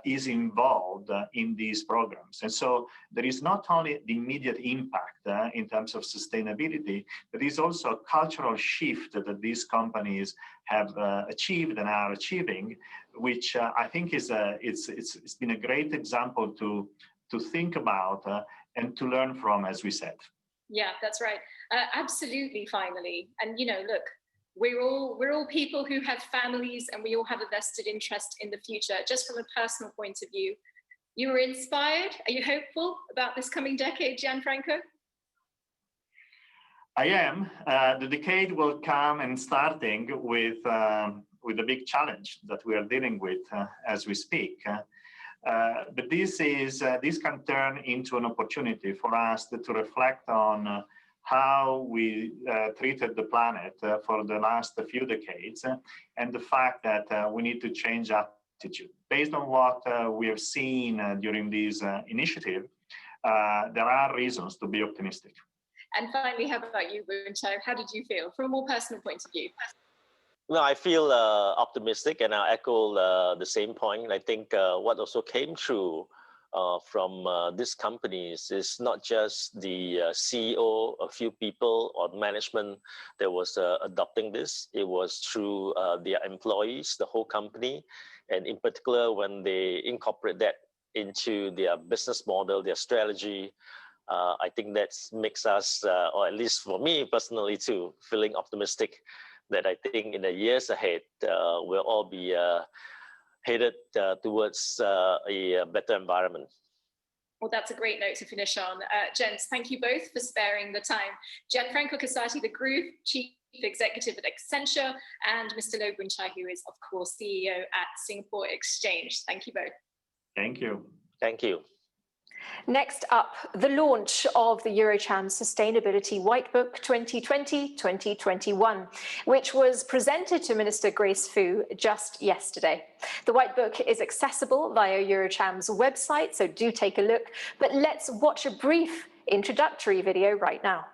is involved in these programs. And so there is not only the immediate impact in terms of sustainability, but there is also a cultural shift that these companies have achieved and are achieving, which I think is it's been a great example to think about and to learn from, as we said. Yeah, that's right. Absolutely, finally. And, you know, look, we're all people who have families, and we all have a vested interest in the future. Just from a personal point of view, you were inspired? Are you hopeful about this coming decade, Gianfranco? I am. The decade will come, and starting with a big challenge that we are dealing with as we speak. But this can turn into an opportunity for us to reflect on how we treated the planet for the last few decades, and the fact that we need to change attitude. Based on what we have seen during this initiative, there are reasons to be optimistic. And finally, how about you, Boonchai? How did you feel from a more personal point of view? No, I feel optimistic, and I echo the same point. I think what also came through from these companies is not just the CEO, a few people or management that was adopting this. It was through their employees, the whole company, and in particular when they incorporate that into their business model, their strategy. I think that makes us, or at least for me personally too, feeling optimistic that I think in the years ahead, we'll all be headed towards a better environment. Well, that's a great note to finish on. Gents, thank you both for sparing the time. Gianfranco Casati, the Group Chief Executive at Accenture, and Mr. Loh Boon Chye, who is, of course, CEO at Singapore Exchange. Thank you both. Thank you. Thank you. Next up, the launch of the Eurocham Sustainability Whitebook 2020-2021, which was presented to Minister Grace Fu just yesterday. The Whitebook is accessible via Eurocham's website, so do take a look. But let's watch a brief introductory video right now.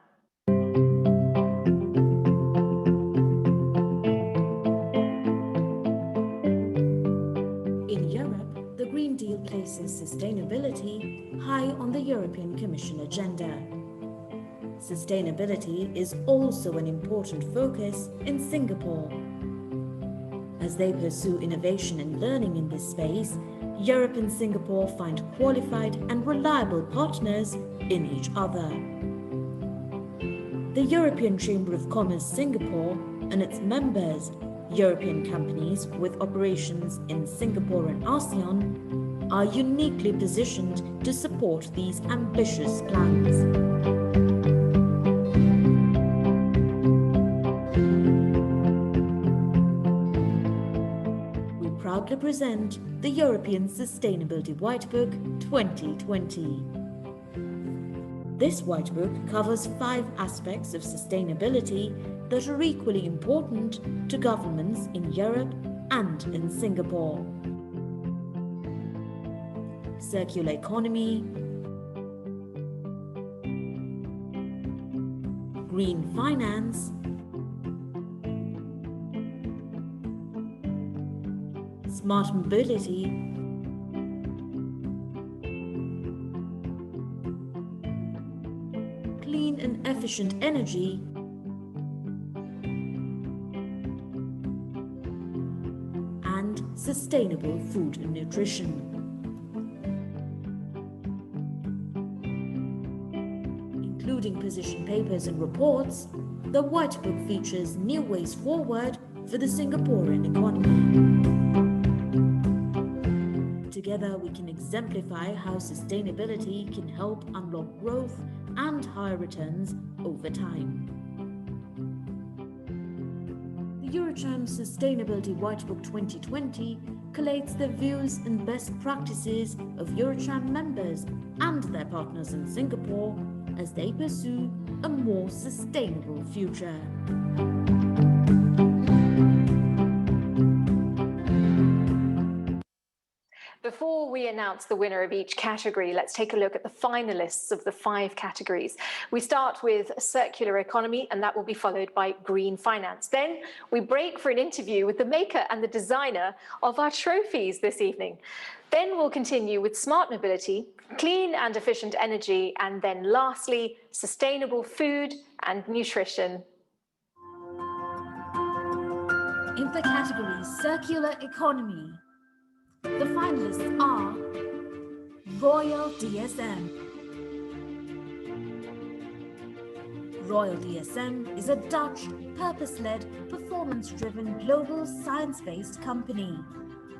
In Europe, the Green Deal places sustainability high on the European Commission agenda. Sustainability is also an important focus in Singapore. As they pursue innovation and learning in this space, Europe and Singapore find qualified and reliable partners in each other. The European Chamber of Commerce Singapore and its members, European companies with operations in Singapore and ASEAN, are uniquely positioned to support these ambitious plans. We proudly present the European Sustainability Whitebook 2020. This whitebook covers 5 aspects of sustainability that are equally important to governments in Europe and in Singapore. Circular economy, green finance, smart mobility, clean and efficient energy, and sustainable food and nutrition. Including position papers and reports, the Whitebook features new ways forward for the Singaporean economy. Together, we can exemplify how sustainability can help unlock growth and higher returns over time. The Eurocham Sustainability Whitebook 2020 collates the views and best practices of Eurocham members and their partners in Singapore as they pursue a more sustainable future. Before we announce the winner of each category, let's take a look at the finalists of the 5 categories. We start with circular economy, and that will be followed by green finance. Then we break for an interview with the maker and the designer of our trophies this evening. Then we'll continue with smart mobility, clean and efficient energy, and then lastly, sustainable food and nutrition. In the category Circular Economy, the finalists are Royal DSM. Royal DSM is a Dutch, purpose-led, performance-driven global science-based company.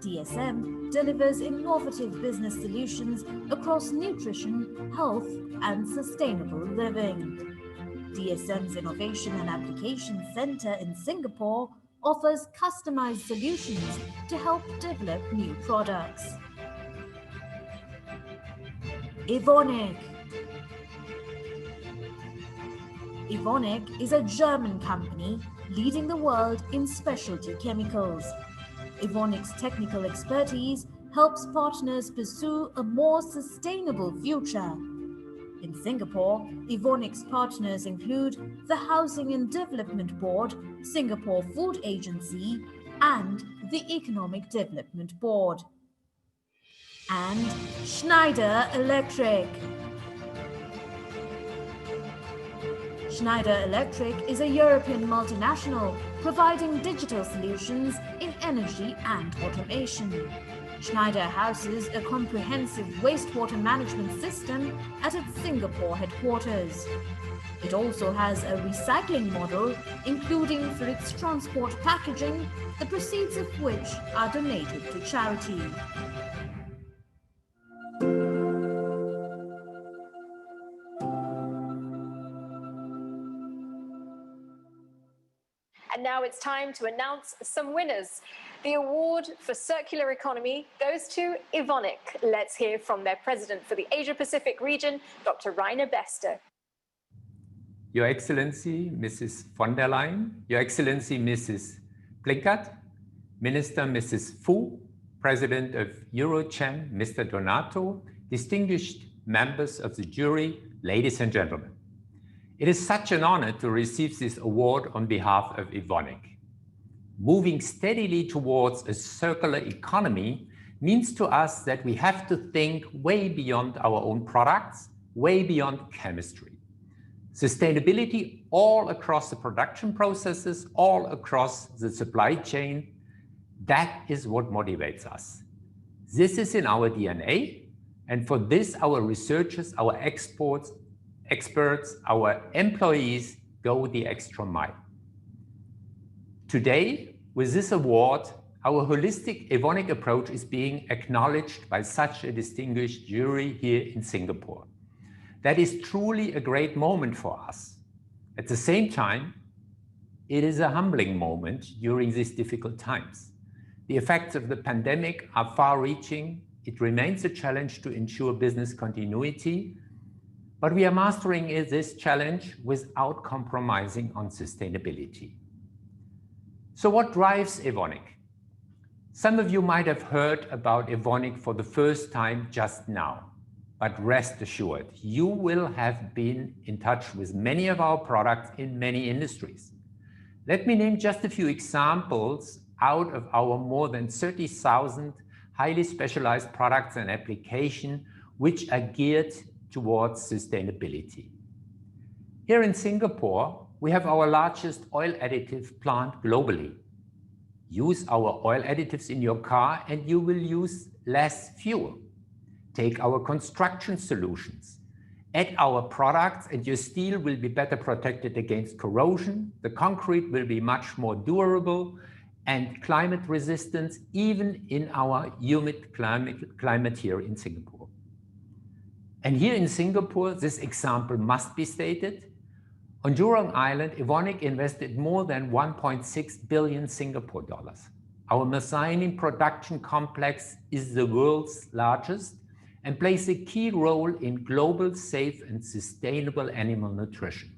DSM delivers innovative business solutions across nutrition, health, and sustainable living. DSM's Innovation and Application Center in Singapore offers customized solutions to help develop new products. Evonik. Evonik is a German company leading the world in specialty chemicals. Evonik's technical expertise helps partners pursue a more sustainable future. In Singapore, Evonik's partners include the Housing and Development Board, Singapore Food Agency, and the Economic Development Board. And Schneider Electric. Schneider Electric is a European multinational providing digital solutions in energy and automation. Schneider houses a comprehensive wastewater management system at its Singapore headquarters. It also has a recycling model, including for its transport packaging, the proceeds of which are donated to charity. now it's time to announce some winners. The award for circular economy goes to Evonik. Let's hear from their president for the Asia-Pacific region, Dr. Rainer Beste. Your Excellency, Mrs. von der Leyen, Your Excellency, Mrs. Blinkert, Minister Mrs. Fu, President of Eurochem, Mr. Donato, distinguished members of the jury, ladies and gentlemen. It is such an honor to receive this award on behalf of Evonik. Moving steadily towards a circular economy means to us that we have to think way beyond our own products, way beyond chemistry. Sustainability all across the production processes, all across the supply chain, that is what motivates us. This is in our DNA, and for this our researchers, our experts, our employees go the extra mile. Today, with this award, our holistic Evonik approach is being acknowledged by such a distinguished jury here in Singapore. That is truly a great moment for us. At the same time, it is a humbling moment during these difficult times. The effects of the pandemic are far-reaching. It remains a challenge to ensure business continuity, but we are mastering this challenge without compromising on sustainability. So what drives Evonik? Some of you might have heard about Evonik for the first time just now. But rest assured, you will have been in touch with many of our products in many industries. Let me name just a few examples out of our more than 30,000 highly specialized products and applications which are geared towards sustainability. Here in Singapore, we have our largest oil additive plant globally. Use our oil additives in your car and you will use less fuel. Take our construction solutions. Add our products and your steel will be better protected against corrosion. The concrete will be much more durable and climate resistant, even in our humid climate here in Singapore. And here in Singapore, this example must be stated. On Jurong Island, Evonik invested more than 1.6 billion Singapore dollars. Our methionine production complex is the world's largest and plays a key role in global, safe and sustainable animal nutrition.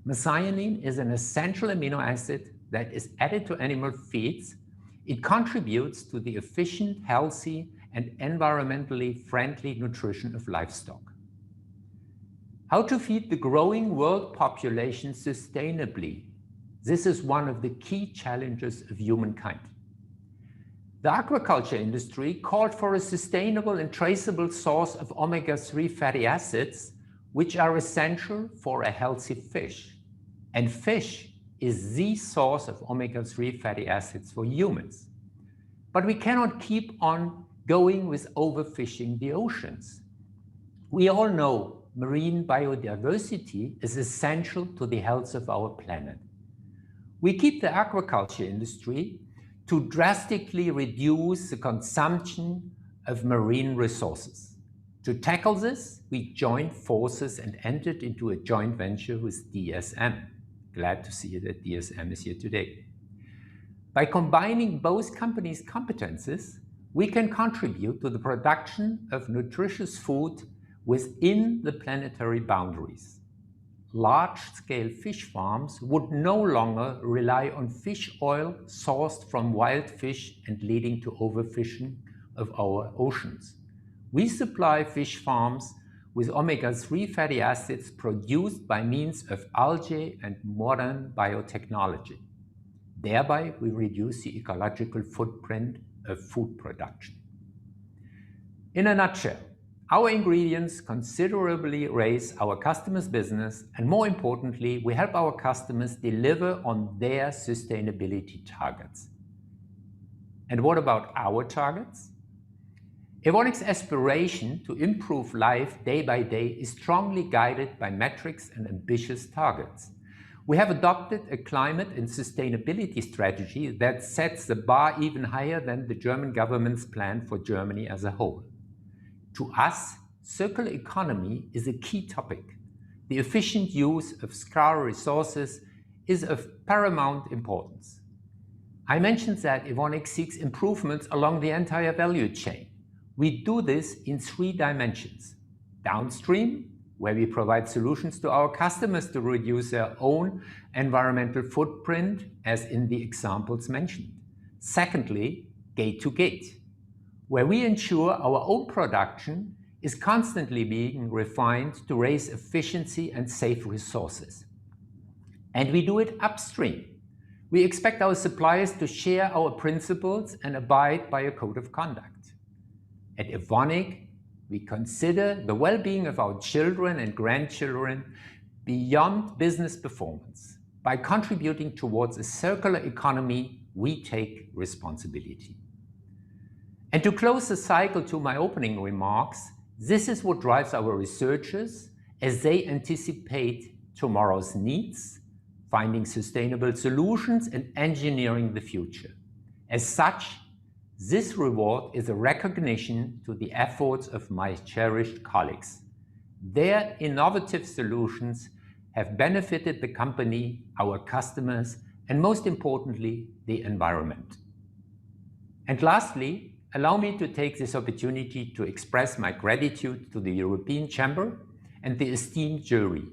Methionine is an essential amino acid that is added to animal feeds. It contributes to the efficient, healthy and environmentally friendly nutrition of livestock. How to feed the growing world population sustainably? This is one of the key challenges of humankind. The aquaculture industry called for a sustainable and traceable source of omega-3 fatty acids, which are essential for a healthy fish. And fish is the source of omega-3 fatty acids for humans. But we cannot keep on going with overfishing the oceans. We all know marine biodiversity is essential to the health of our planet. We keep the aquaculture industry to drastically reduce the consumption of marine resources. To tackle this, we joined forces and entered into a joint venture with DSM. Glad to see that DSM is here today. By combining both companies' competences, we can contribute to the production of nutritious food within the planetary boundaries. Large-scale fish farms would no longer rely on fish oil sourced from wild fish and leading to overfishing of our oceans. We supply fish farms with omega-3 fatty acids produced by means of algae and modern biotechnology. Thereby, we reduce the ecological footprint of food production. In a nutshell, our ingredients considerably raise our customers' business, and more importantly, we help our customers deliver on their sustainability targets. And what about our targets? Evonik's aspiration to improve life day by day is strongly guided by metrics and ambitious targets. We have adopted a climate and sustainability strategy that sets the bar even higher than the German government's plan for Germany as a whole. To us, circular economy is a key topic. The efficient use of scarce resources is of paramount importance. I mentioned that Evonik seeks improvements along the entire value chain. We do this in 3 dimensions. Downstream, where we provide solutions to our customers to reduce their own environmental footprint, as in the examples mentioned. Secondly, gate to gate, where we ensure our own production is constantly being refined to raise efficiency and save resources. And we do it upstream. We expect our suppliers to share our principles and abide by a code of conduct. At Evonik, we consider the well-being of our children and grandchildren beyond business performance. By contributing towards a circular economy, we take responsibility. And to close the cycle to my opening remarks, this is what drives our researchers as they anticipate tomorrow's needs, finding sustainable solutions and engineering the future. As such, this reward is a recognition to the efforts of my cherished colleagues. Their innovative solutions have benefited the company, our customers, and most importantly, the environment. And lastly, allow me to take this opportunity to express my gratitude to the European Chamber and the esteemed jury.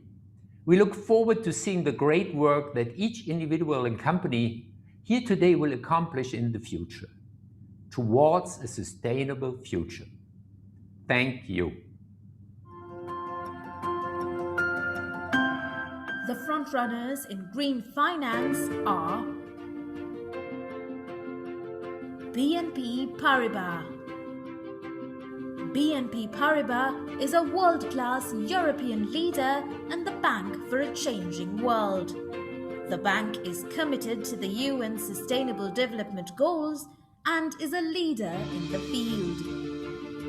We look forward to seeing the great work that each individual and company here today will accomplish in the future, towards a sustainable future. Thank you. The frontrunners in green finance are BNP Paribas. BNP Paribas is a world-class European leader and the bank for a changing world. The bank is committed to the UN Sustainable Development Goals and is a leader in the field.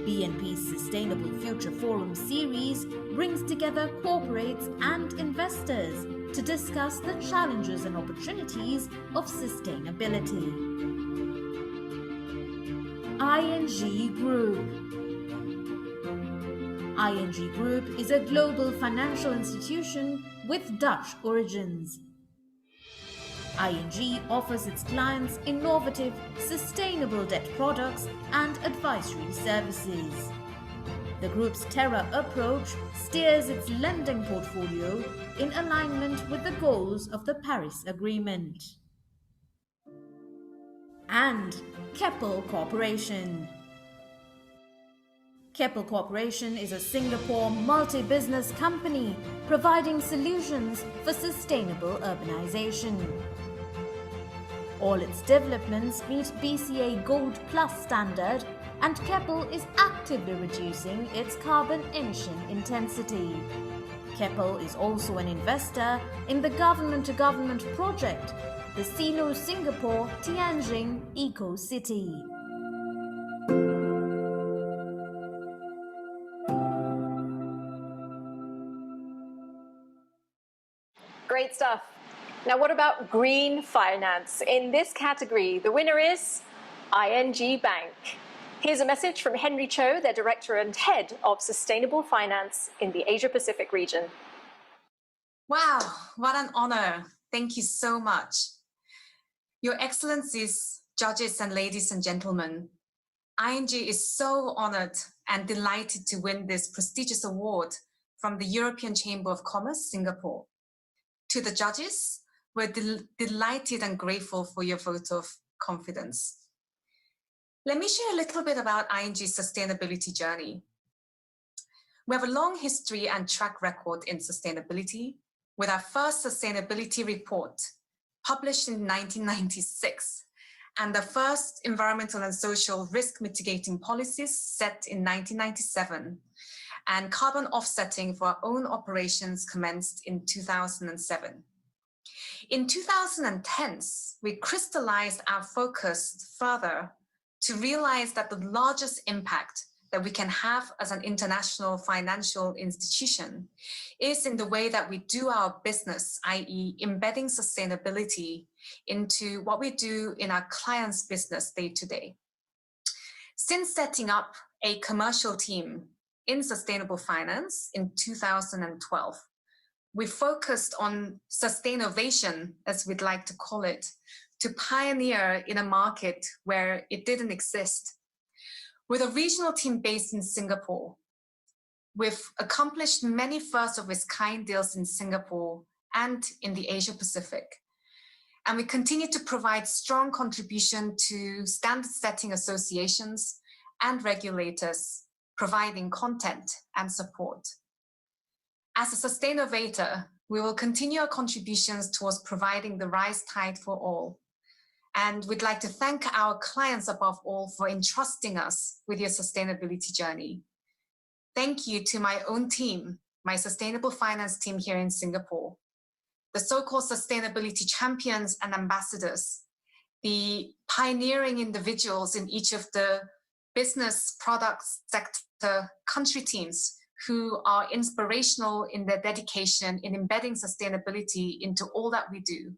BNP's Sustainable Future Forum series brings together corporates and investors to discuss the challenges and opportunities of sustainability. ING Group. ING Group is a global financial institution with Dutch origins. ING offers its clients innovative, sustainable debt products and advisory services. The group's Terra approach steers its lending portfolio in alignment with the goals of the Paris Agreement. And Keppel Corporation. Keppel Corporation is a Singapore multi-business company providing solutions for sustainable urbanization. All its developments meet BCA Gold Plus standard, and Keppel is actively reducing its carbon emission intensity. Keppel is also an investor in the government-to-government project, the Sino-Singapore Tianjin Eco City. Great stuff. Now, what about green finance? In this category, the winner is ING Bank. Here's a message from Henry Cho, their Director and Head of Sustainable Finance in the Asia-Pacific region. Wow, what an honor. Thank you so much. Your Excellencies, judges and ladies and gentlemen, ING is so honored and delighted to win this prestigious award from the European Chamber of Commerce, Singapore. To the judges, we're delighted and grateful for your vote of confidence. Let me share a little bit about ING's sustainability journey. We have a long history and track record in sustainability, with our first sustainability report published in 1996 and the first environmental and social risk mitigating policies set in 1997, and carbon offsetting for our own operations commenced in 2007. In 2010s, we crystallized our focus further to realize that the largest impact that we can have as an international financial institution is in the way that we do our business, i.e. embedding sustainability into what we do in our clients' business day to day. Since setting up a commercial team in sustainable finance in 2012, we focused on sustainnovation, as we'd like to call it, to pioneer in a market where it didn't exist. With a regional team based in Singapore, we've accomplished many first-of-its-kind deals in Singapore and in the Asia Pacific. And we continue to provide strong contribution to standard-setting associations and regulators, providing content and support. As a Sustainnovator, we will continue our contributions towards providing the rise tide for all. And we'd like to thank our clients above all for entrusting us with your sustainability journey. Thank you to my own team, my sustainable finance team here in Singapore, the so-called sustainability champions and ambassadors, the pioneering individuals in each of the business, products, sector, country teams who are inspirational in their dedication in embedding sustainability into all that we do.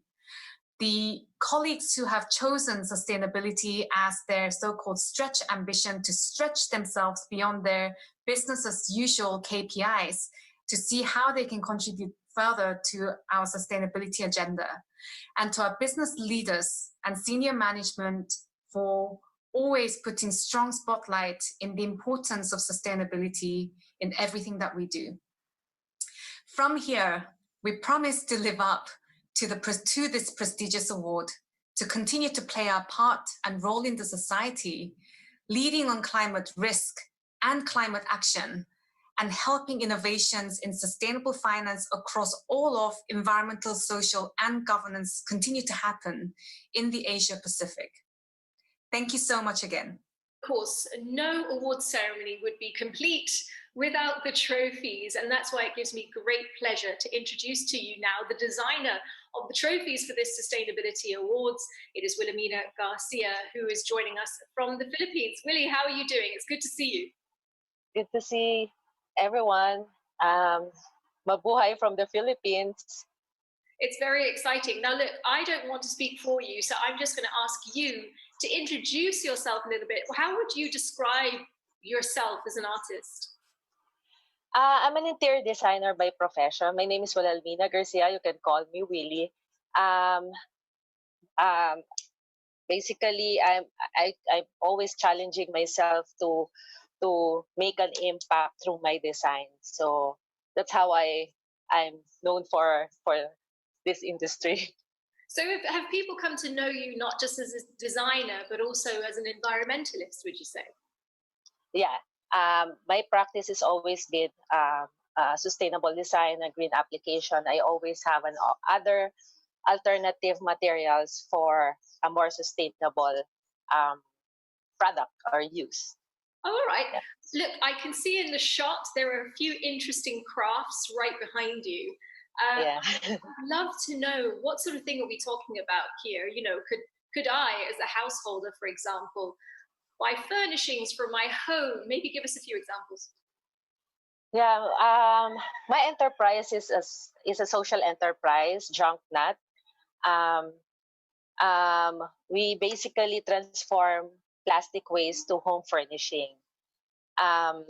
The colleagues who have chosen sustainability as their so-called stretch ambition to stretch themselves beyond their business as usual KPIs to see how they can contribute further to our sustainability agenda. And to our business leaders and senior management for always putting strong spotlight in the importance of sustainability in everything that we do. From here, we promise to live up to this prestigious award, to continue to play our part and role in the society, leading on climate risk and climate action, and helping innovations in sustainable finance across all of environmental, social, and governance continue to happen in the Asia Pacific. Thank you so much again. Of course, no award ceremony would be complete without the trophies, and that's why it gives me great pleasure to introduce to you now the designer of the trophies for this Sustainability Awards. It is Wilhelmina Garcia, who is joining us from the Philippines. Willie, how are you doing? It's good to see you. Good to see everyone. Mabuhay from the Philippines. It's very exciting. Now, look, I don't want to speak for you, so I'm just going to ask you to introduce yourself a little bit. How would you describe yourself as an artist? I'm an interior designer by profession. My name is Wilhelmina Garcia. You can call me Willie. Basically, I'm always challenging myself to make an impact through my design. So that's how I'm known for this industry. So have people come to know you not just as a designer, but also as an environmentalist, would you say? Yeah, my practice has always been sustainable design and green application. I always have other alternative materials for a more sustainable product or use. Oh, all right. Yeah. Look, I can see in the shot there are a few interesting crafts right behind you. Yeah. I'd love to know what sort of thing are we talking about here? You know, could I, as a householder, for example, buy furnishings for my home? Maybe give us a few examples. Yeah, my enterprise is a social enterprise, JunkNut. We basically transform plastic waste to home furnishing. I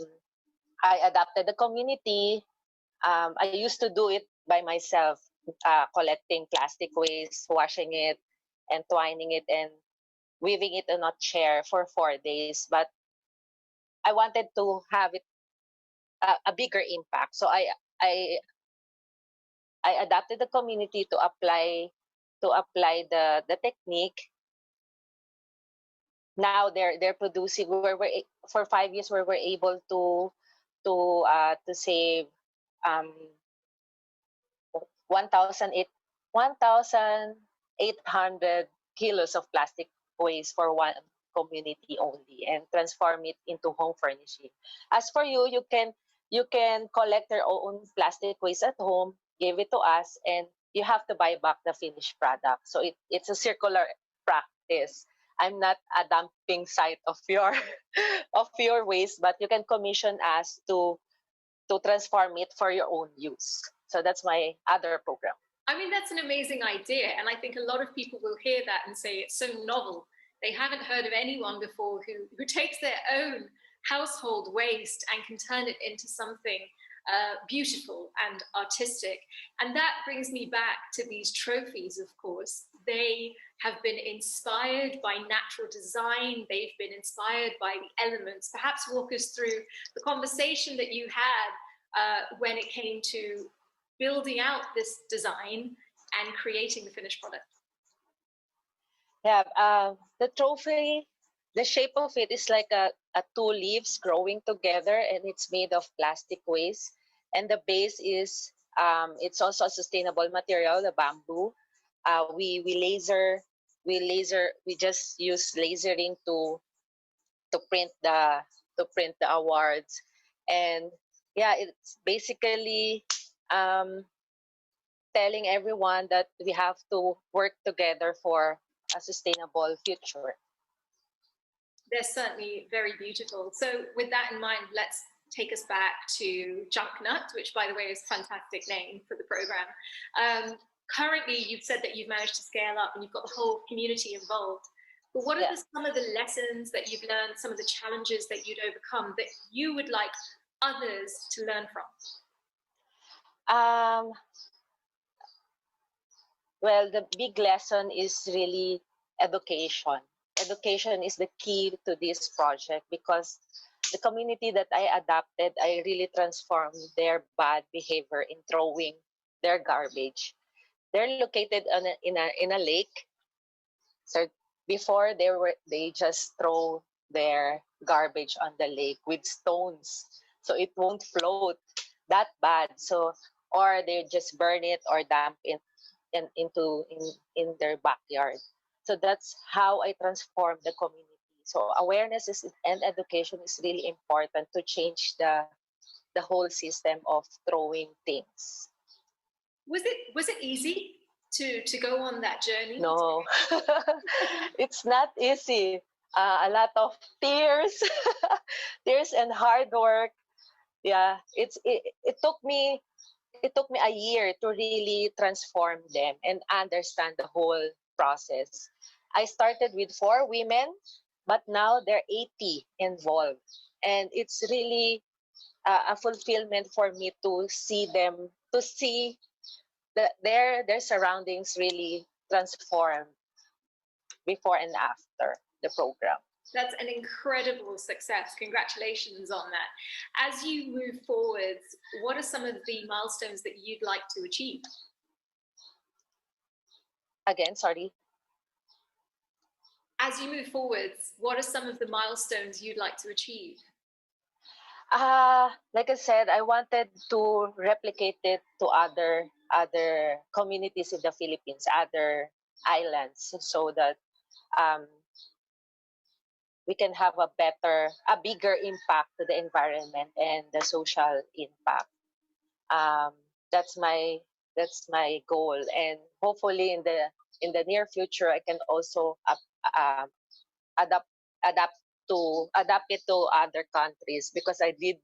adapted the community. I used to do it by myself, collecting plastic waste, washing it, and twining it, and weaving it in a chair for 4 days. But I wanted to have it a bigger impact, so I adapted the community to apply the technique. Now they're producing. For 5 years we were able to save 1,800 kilos of plastic waste for one community only, and transform it into home furnishing. As for you, you can collect your own plastic waste at home, give it to us, and you have to buy back the finished product. So it's a circular practice. I'm not a dumping site of your waste, but you can commission us to transform it for your own use. So that's my other program. I mean, that's an amazing idea. And I think a lot of people will hear that and say it's so novel. They haven't heard of anyone before who takes their own household waste and can turn it into something beautiful and artistic. And that brings me back to these trophies, of course. They have been inspired by natural design. They've been inspired by the elements. Perhaps walk us through the conversation that you had when it came to building out this design and creating the finished product. Yeah, the trophy, the shape of it is like a two leaves growing together, and it's made of plastic waste. And the base is, it's also a sustainable material, the bamboo. We just use lasering to print the awards. And yeah, it's basically telling everyone that we have to work together for a sustainable future. They're certainly very beautiful. So with that in mind, let's take us back to Junknut, which by the way is a fantastic name for the program. Currently, you've said that you've managed to scale up and you've got the whole community involved. But what are some of the lessons that you've learned, some of the challenges that you'd overcome that you would like others to learn from? Well, the big lesson is really education. Education is the key to this project, because the community that I adopted, I really transformed their bad behavior in throwing their garbage. They're located in a lake. So before they just throw their garbage on the lake with stones, so it won't float that bad. So, or they just burn it or dump it in their backyard. So that's how I transform the community. So awareness and education is really important to change the whole system of throwing things. Was it easy to go on that journey? No, it's not easy. A lot of tears, tears and hard work. Yeah, it took me a year to really transform them and understand the whole process. I started with 4 women, but now there are 80 involved. And it's really a fulfillment for me to see their surroundings really transform before and after the program. That's an incredible success. Congratulations on that. As you move forward, what are some of the milestones that you'd like to achieve? Again, sorry. As you move forward, what are some of the milestones you'd like to achieve? Like I said, I wanted to replicate it to other communities in the Philippines, other islands, so that we can have a bigger impact to the environment and the social impact. That's my goal, and hopefully in the near future I can also adapt it to other countries, because I did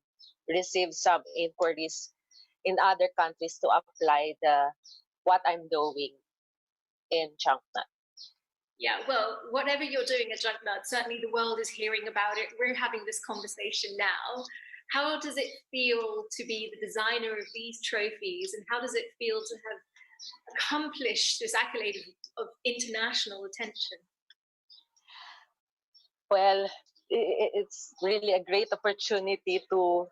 receive some inquiries in other countries to apply what I'm doing in Junknut. Yeah, well, whatever you're doing at Junknut, certainly the world is hearing about it. We're having this conversation now. How does it feel to be the designer of these trophies, and how does it feel to have accomplished this accolade of international attention? Well, it's really a great opportunity to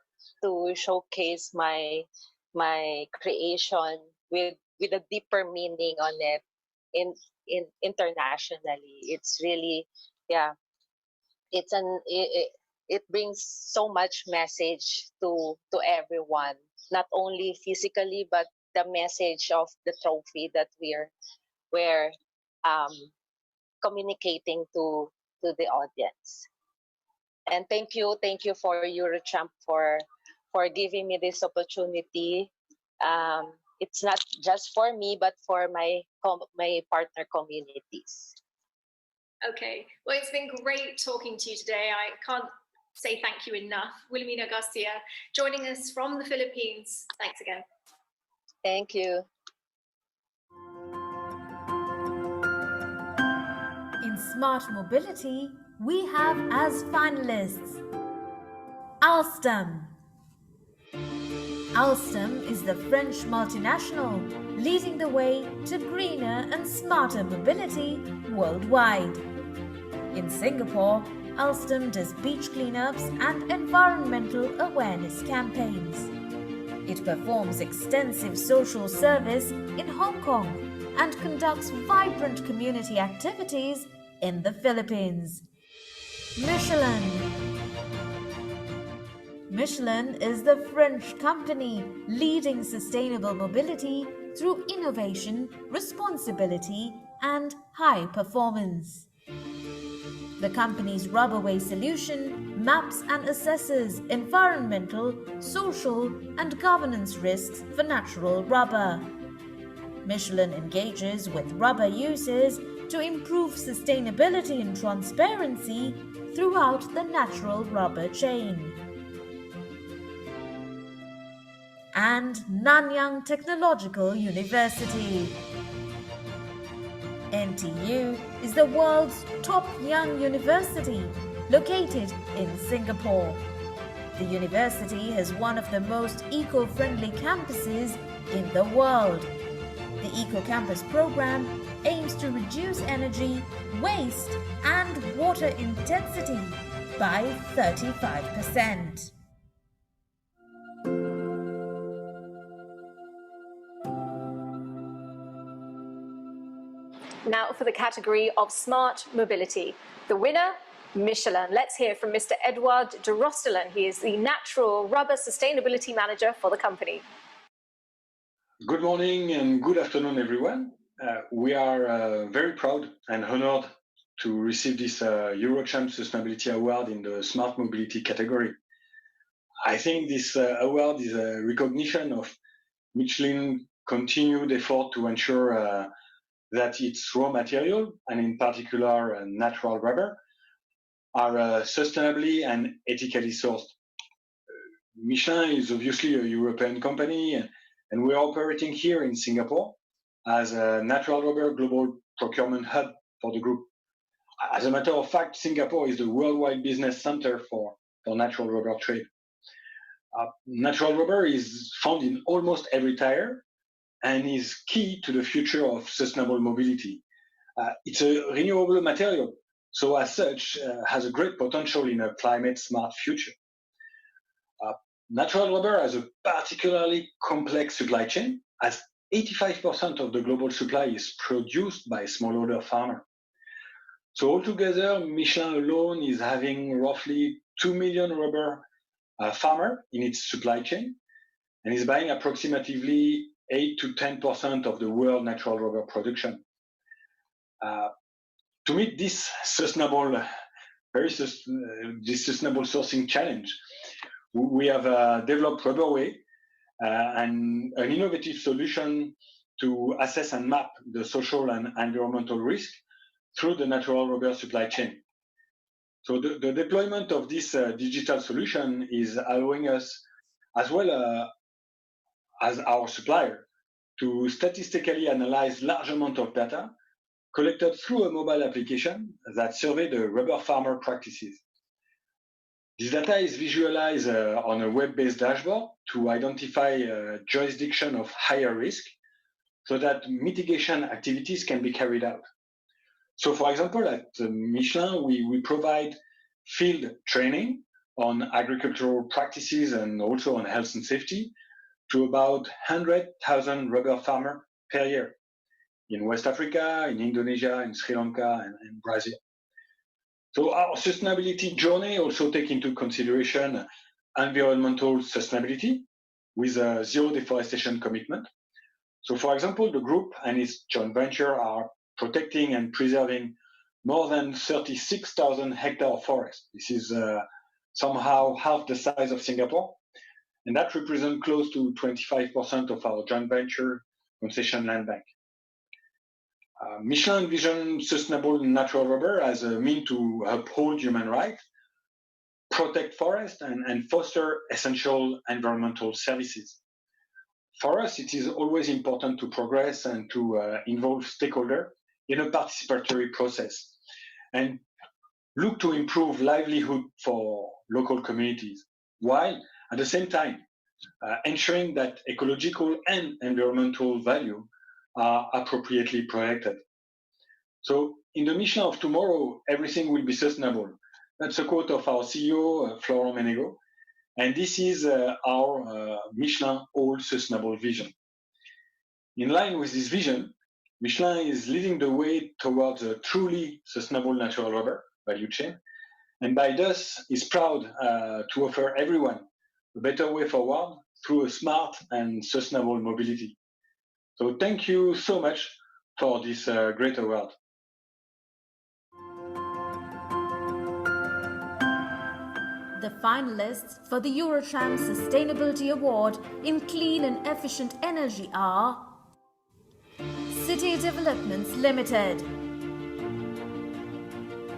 showcase my creation with a deeper meaning on it in internationally. It's really, yeah, it brings so much message to everyone, not only physically, but the message of the trophy that we're communicating to the audience. And thank you for Eurochamp for giving me this opportunity. It's not just for me, but for my partner communities. Okay, well, it's been great talking to you today. I can't say thank you enough. Wilhelmina Garcia, joining us from the Philippines. Thanks again. Thank you. In Smart Mobility, we have as finalists Alstom, Alstom is the French multinational leading the way to greener and smarter mobility worldwide. In Singapore, Alstom does beach cleanups and environmental awareness campaigns. It performs extensive social service in Hong Kong and conducts vibrant community activities in the Philippines. Michelin. Michelin is the French company leading sustainable mobility through innovation, responsibility, and high performance. The company's rubberway solution maps and assesses environmental, social, and governance risks for natural rubber. Michelin engages with rubber users to improve sustainability and transparency throughout the natural rubber chain. And Nanyang Technological University. NTU is the world's top young university located in Singapore. The university has one of the most eco-friendly campuses in the world. The Eco-Campus program aims to reduce energy, waste, and water intensity by 35%. Now for the category of smart mobility. The winner, Michelin. Let's hear from Mr. Edouard de Rostelen. He is the Natural Rubber Sustainability Manager for the company. Good morning and good afternoon, everyone. We are very proud and honored to receive this Eurochamp Sustainability Award in the Smart Mobility category. I think this award is a recognition of Michelin's continued effort to ensure that its raw material, and in particular natural rubber, are sustainably and ethically sourced. Michelin is obviously a European company, and we are operating here in Singapore as a natural rubber global procurement hub for the group. As a matter of fact, Singapore is the worldwide business center for natural rubber trade. Natural rubber is found in almost every tire and is key to the future of sustainable mobility. It's a renewable material, so as such, has a great potential in a climate-smart future. Natural rubber has a particularly complex supply chain, as 85% of the global supply is produced by smallholder farmers. So altogether, Michelin alone is having roughly 2 million rubber farmers in its supply chain, and is buying approximately 8 to 10% of the world natural rubber production. To meet this sustainable sourcing challenge, we have developed Rubberway, and an innovative solution to assess and map the social and environmental risk through the natural rubber supply chain. So the deployment of this digital solution is allowing us, as well as our supplier, to statistically analyze large amount of data collected through a mobile application that survey the rubber farmer practices. This data is visualized on a web-based dashboard to identify jurisdiction of higher risk so that mitigation activities can be carried out. So for example, at Michelin, we provide field training on agricultural practices and also on health and safety to about 100,000 rubber farmers per year in West Africa, in Indonesia, in Sri Lanka, and Brazil. So our sustainability journey also takes into consideration environmental sustainability with a zero deforestation commitment. So for example, the group and its joint venture are protecting and preserving more than 36,000 hectares of forest. This is somehow half the size of Singapore, and that represents close to 25% of our joint venture concession land bank. Michelin envisions sustainable natural rubber as a means to uphold human rights, protect forests, and foster essential environmental services. For us, it is always important to progress and to involve stakeholders in a participatory process and look to improve livelihood for local communities, while at the same time ensuring that ecological and environmental value are appropriately protected. So in the mission of tomorrow, everything will be sustainable. That's a quote of our CEO, Florent Menegaux. And this is our Michelin All Sustainable vision. In line with this vision, Michelin is leading the way towards a truly sustainable natural rubber value chain, and by this is proud to offer everyone a better way forward through a smart and sustainable mobility. So thank you so much for this great award. The finalists for the Eurotram Sustainability Award in Clean and Efficient Energy are City Developments Limited.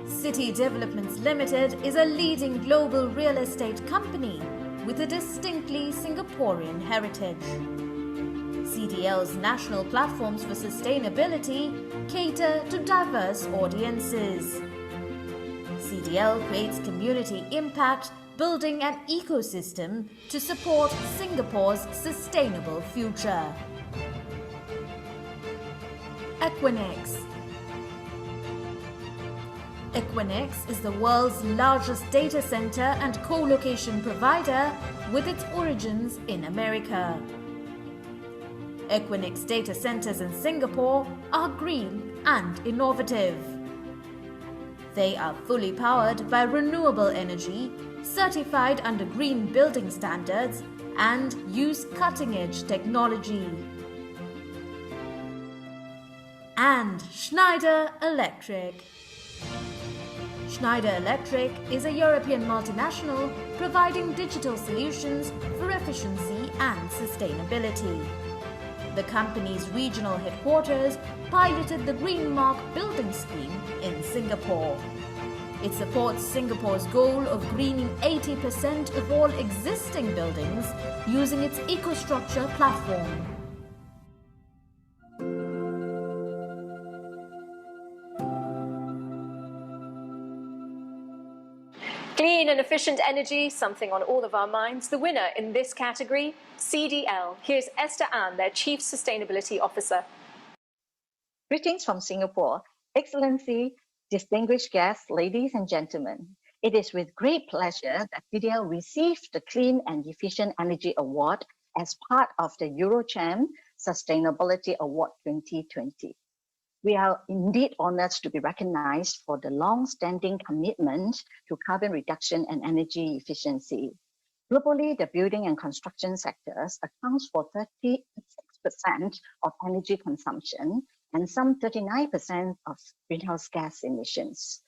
City Developments Limited is a leading global real estate company with a distinctly Singaporean heritage. CDL's national platforms for sustainability cater to diverse audiences. CDL creates community impact, building an ecosystem to support Singapore's sustainable future. Equinix. Equinix is the world's largest data center and co-location provider with its origins in America. Equinix data centers in Singapore are green and innovative. They are fully powered by renewable energy, certified under green building standards, and use cutting-edge technology. And Schneider Electric. Schneider Electric is a European multinational providing digital solutions for efficiency and sustainability. The company's regional headquarters piloted the Green Mark building scheme in Singapore. It supports Singapore's goal of greening 80% of all existing buildings using its EcoStruxure platform. Clean and efficient energy, something on all of our minds. The winner in this category, CDL. Here's Esther Ann, their Chief Sustainability Officer. Greetings from Singapore. Excellency, distinguished guests, ladies and gentlemen. It is with great pleasure that CDL received the Clean and Efficient Energy Award as part of the Eurochem Sustainability Award 2020. We are indeed honored to be recognized for the long-standing commitment to carbon reduction and energy efficiency. Globally, the building and construction sectors accounts for 36% of energy consumption and some 39% of greenhouse gas emissions.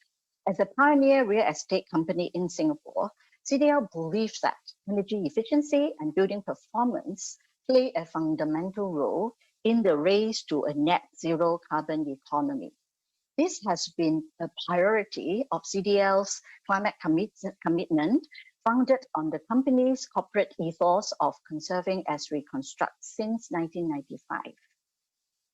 As a pioneer real estate company in Singapore, CDL believes that energy efficiency and building performance play a fundamental role in the race to a net zero carbon economy. This has been a priority of CDL's climate commitment, founded on the company's corporate ethos of conserving as we construct since 1995.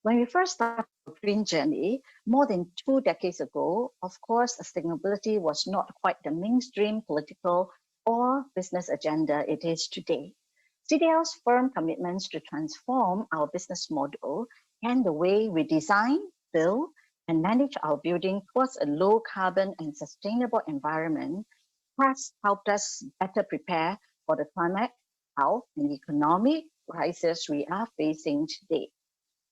When we first started our green journey, more than 2 decades ago, of course, sustainability was not quite the mainstream political or business agenda it is today. CDL's firm commitments to transform our business model and the way we design, build, and manage our building towards a low carbon and sustainable environment has helped us better prepare for the climate, health, and economic crisis we are facing today.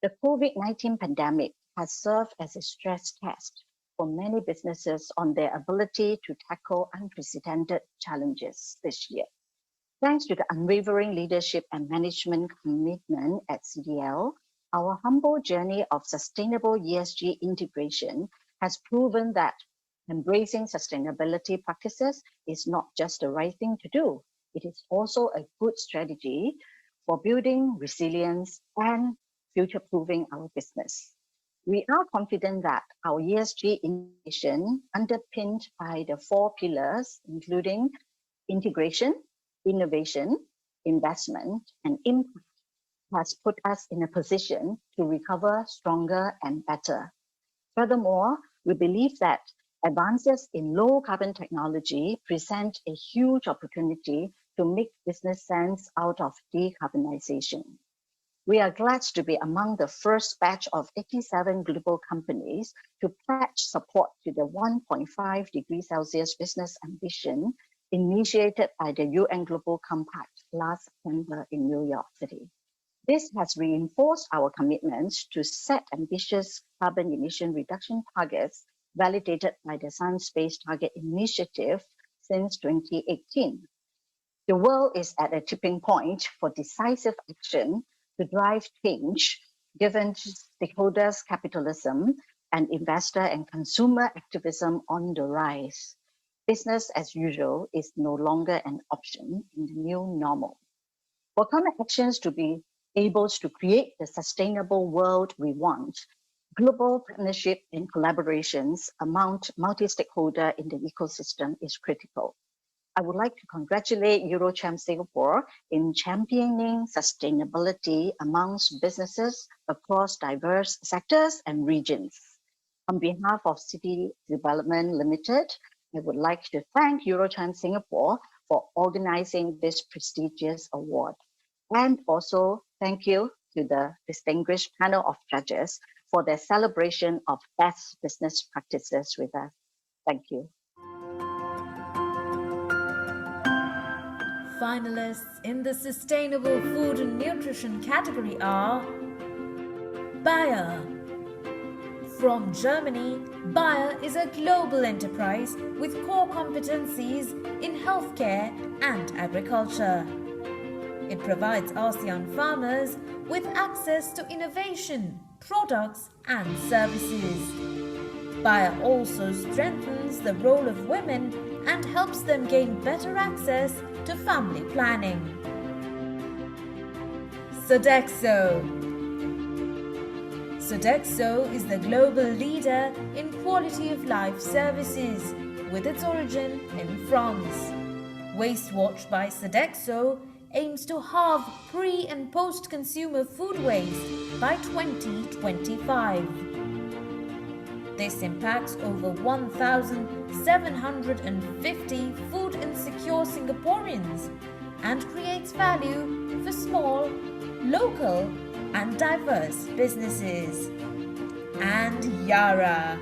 The COVID-19 pandemic has served as a stress test for many businesses on their ability to tackle unprecedented challenges this year. Thanks to the unwavering leadership and management commitment at CDL, our humble journey of sustainable ESG integration has proven that embracing sustainability practices is not just the right thing to do. It is also a good strategy for building resilience and future-proofing our business. We are confident that our ESG innovation, underpinned by the 4 pillars, including integration, innovation, investment, and impact, has put us in a position to recover stronger and better. Furthermore, we believe that advances in low carbon technology present a huge opportunity to make business sense out of decarbonization. We are glad to be among the first batch of 87 global companies to pledge support to the 1.5 degrees Celsius business ambition initiated by the UN Global Compact last September in New York City. This has reinforced our commitment to set ambitious carbon emission reduction targets validated by the Science Based Target Initiative since 2018. The world is at a tipping point for decisive action to drive change, given stakeholders' capitalism and investor and consumer activism on the rise. Business as usual is no longer an option in the new normal. For climate actions to be able to create the sustainable world we want, global partnership and collaborations among multi-stakeholder in the ecosystem is critical. I would like to congratulate EuroChamp Singapore in championing sustainability amongst businesses across diverse sectors and regions. On behalf of City Development Limited, I would like to thank EuroChamp Singapore for organizing this prestigious award. And also thank you to the distinguished panel of judges for their celebration of best business practices with us. Thank you. Finalists in the Sustainable Food and Nutrition category are Bayer. From Germany, Bayer is a global enterprise with core competencies in healthcare and agriculture. It provides ASEAN farmers with access to innovation, products and services. Bayer also strengthens the role of women and helps them gain better access to family planning. Sodexo. Sodexo is the global leader in quality of life services with its origin in France. WasteWatch by Sodexo aims to halve pre- and post-consumer food waste by 2025. This impacts over 1,750 food insecure Singaporeans and creates value for small, local and diverse businesses. And Yara.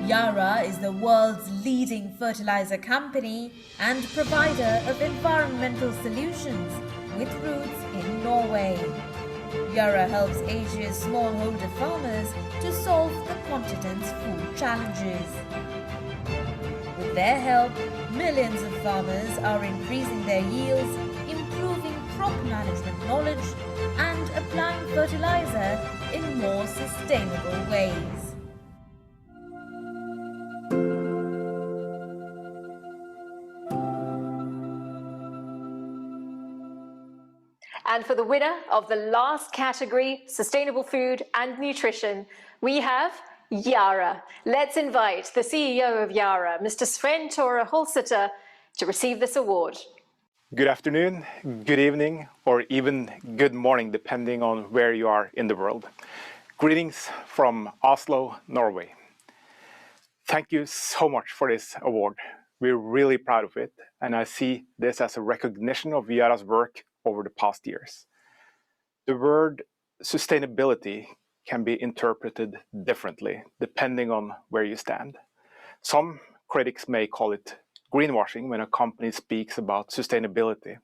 Yara is the world's leading fertilizer company and provider of environmental solutions with roots in Norway. Yara helps Asia's smallholder farmers to solve the continent's food challenges. With their help, millions of farmers are increasing their yields, improving crop management knowledge, and applying fertilizer in more sustainable ways. And for the winner of the last category, Sustainable Food and Nutrition, we have Yara. Let's invite the CEO of Yara, Mr. Sven Tore Holsæter, to receive this award. Good afternoon, good evening, or even good morning, depending on where you are in the world. Greetings from Oslo, Norway. Thank you so much for this award. We're really proud of it, and I see this as a recognition of Yara's work over the past years. The word sustainability can be interpreted differently depending on where you stand. Some critics may call it greenwashing when a company speaks about sustainability.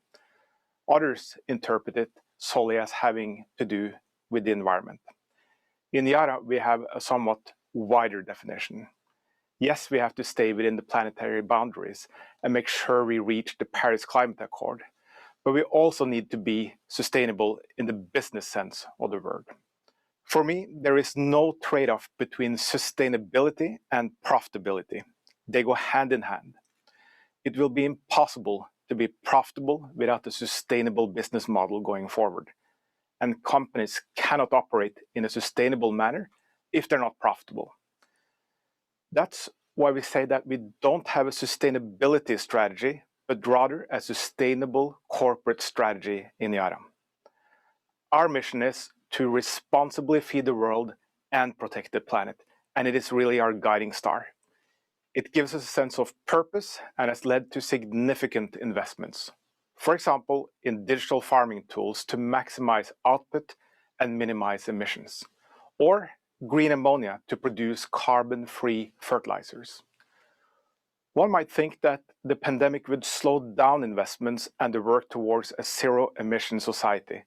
Others interpret it solely as having to do with the environment. In Yara, we have a somewhat wider definition. Yes, we have to stay within the planetary boundaries and make sure we reach the Paris Climate Accord, but we also need to be sustainable in the business sense of the word. For me, there is no trade-off between sustainability and profitability. They go hand in hand. It will be impossible to be profitable without a sustainable business model going forward. And companies cannot operate in a sustainable manner if they're not profitable. That's why we say that we don't have a sustainability strategy, but rather a sustainable corporate strategy in Yara. Our mission is to responsibly feed the world and protect the planet, and it is really our guiding star. It gives us a sense of purpose and has led to significant investments. For example, in digital farming tools to maximize output and minimize emissions, or green ammonia to produce carbon-free fertilizers. One might think that the pandemic would slow down investments and the work towards a zero-emission society.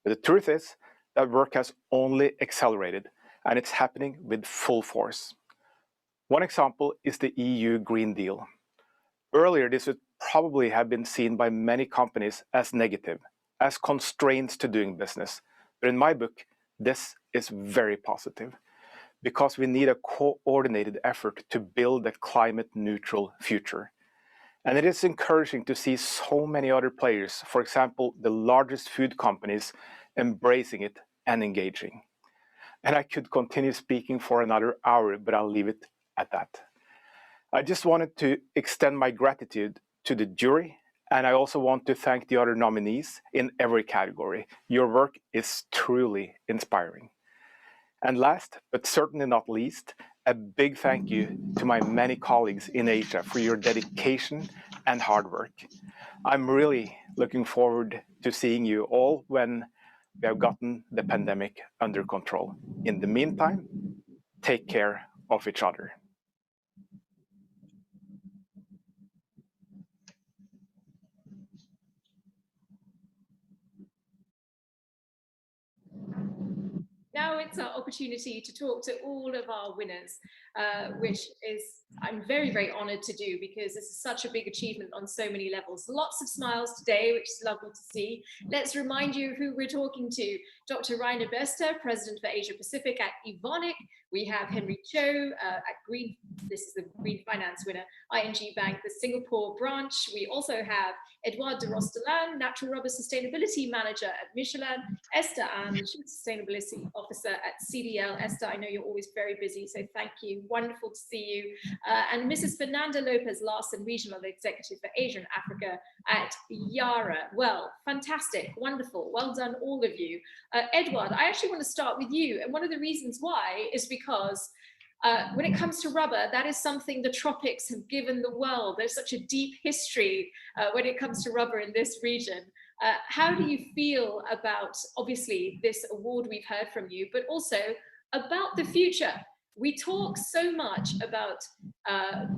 But the truth is that work has only accelerated, and it's happening with full force. One example is the EU Green Deal. Earlier, this would probably have been seen by many companies as negative, as constraints to doing business. But in my book, this is very positive, because we need a coordinated effort to build a climate-neutral future. And it is encouraging to see so many other players, for example, the largest food companies, embracing it and engaging. And I could continue speaking for another hour, but I'll leave it at that. I just wanted to extend my gratitude to the jury, and I also want to thank the other nominees in every category. Your work is truly inspiring. And last, but certainly not least, a big thank you to my many colleagues in Asia for your dedication and hard work. I'm really looking forward to seeing you all when we have gotten the pandemic under control. In the meantime, take care of each other. Now it's our opportunity to talk to all of our winners, which is, I'm very, very honored to do, because this is such a big achievement on so many levels. Lots of smiles today, which is lovely to see. Let's remind you who we're talking to. Dr. Rainer Bester, President for Asia Pacific at Evonik. We have Henry Cho at Green, this is the Green Finance winner, ING Bank, the Singapore branch. We also have Edouard de Rostellan, Natural Rubber Sustainability Manager at Michelin. Esther Ahn, Chief Sustainability Officer at CDL. Esther, I know you're always very busy, so thank you. Wonderful to see you. And Mrs. Fernanda Lopez Larson, Regional Executive for Asia and Africa at Yara. Well, fantastic, wonderful. Well done, all of you. Edouard, I actually want to start with you. And one of the reasons why is because when it comes to rubber, that is something the tropics have given the world. There's such a deep history when it comes to rubber in this region. How do you feel about, obviously, this award we've heard from you, but also about the future? We talk so much about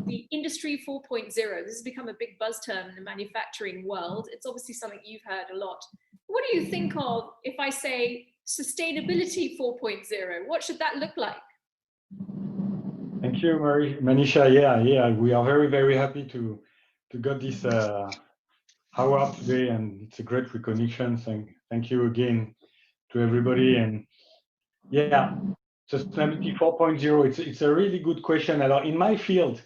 the Industry 4.0. This has become a big buzz term in the manufacturing world. It's obviously something you've heard a lot. What do you think of if I say Sustainability 4.0? What should that look like? Thank you, Manisha. Yeah, we are very, very happy to get this award today, and it's a great recognition. Thank you again to everybody. And yeah, Sustainability 4.0, it's a really good question. In my field,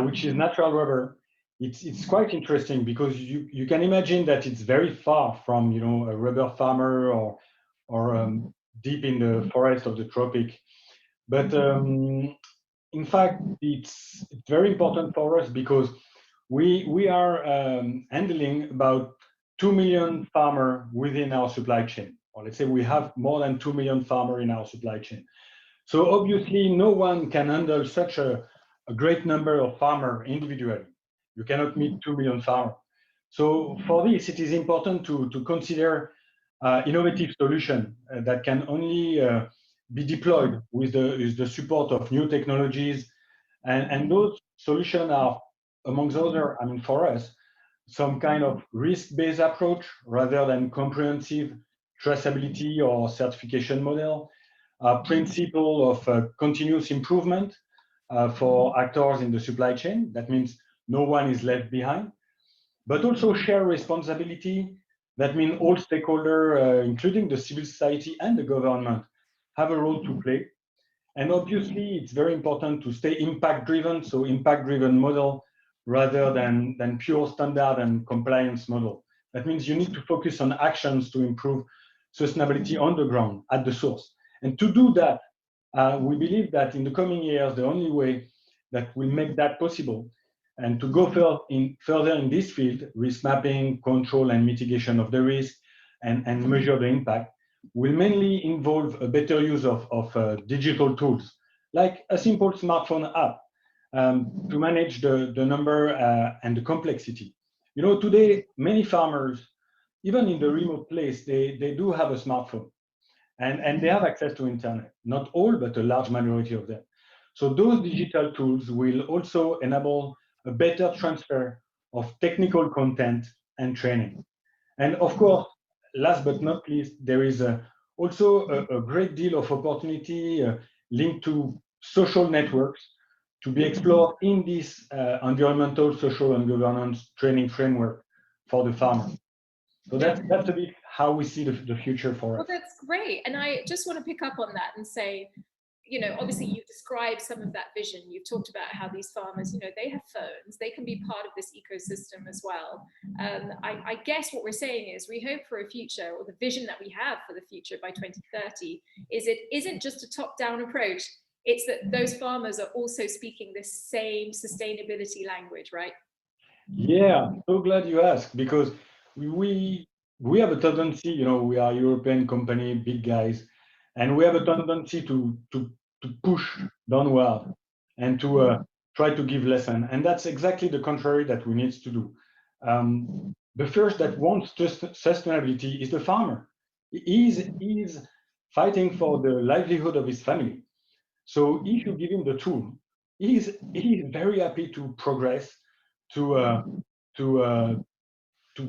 which is natural rubber, it's quite interesting, because you can imagine that it's very far from a rubber farmer or deep in the forest of the tropic. But in fact, it's very important for us, because we are handling about 2 million farmers within our supply chain. Or let's say we have more than 2 million farmers in our supply chain. So obviously, no one can handle such a great number of farmers individually. You cannot meet 2 million farmers. So for this, it is important to consider innovative solutions that can only be deployed with the support of new technologies. And those solutions are, amongst others, for us, some kind of risk-based approach rather than comprehensive traceability or certification model, principle of continuous improvement for actors in the supply chain. That means no one is left behind, but also share responsibility. That means all stakeholders, including the civil society and the government, have a role to play. And obviously, it's very important to stay impact-driven, so impact-driven model rather than pure standard and compliance model. That means you need to focus on actions to improve sustainability on the ground, at the source. And to do that, we believe that in the coming years, the only way that will make that possible, and to go further in this field, risk mapping, control and mitigation of the risk, and measure the impact, will mainly involve a better use of digital tools, like a simple smartphone app to manage the number and the complexity. You know, today, many farmers, even in the remote place, they do have a smartphone and they have access to internet. Not all, but a large majority of them. So those digital tools will also enable a better transfer of technical content and training. And of course, last but not least, there is also a great deal of opportunity linked to social networks to be explored in this environmental, social, and governance training framework for the farmer. So that's a bit how we see the future for us. Well, that's great. And I just want to pick up on that and say, you know, obviously you've described some of that vision. You've talked about how these farmers, you know, they have phones, they can be part of this ecosystem as well. I guess what we're saying is we hope for a future, or the vision that we have for the future by 2030, is it isn't just a top-down approach, it's that those farmers are also speaking this same sustainability language, right? Yeah, so glad you asked, because we have a tendency, you know, we are a European company, big guys, and we have a tendency to push downward and to try to give lesson. And that's exactly the contrary that we need to do. The first that wants sustainability is the farmer. He is fighting for the livelihood of his family. So if you give him the tool, he is very happy to progress, to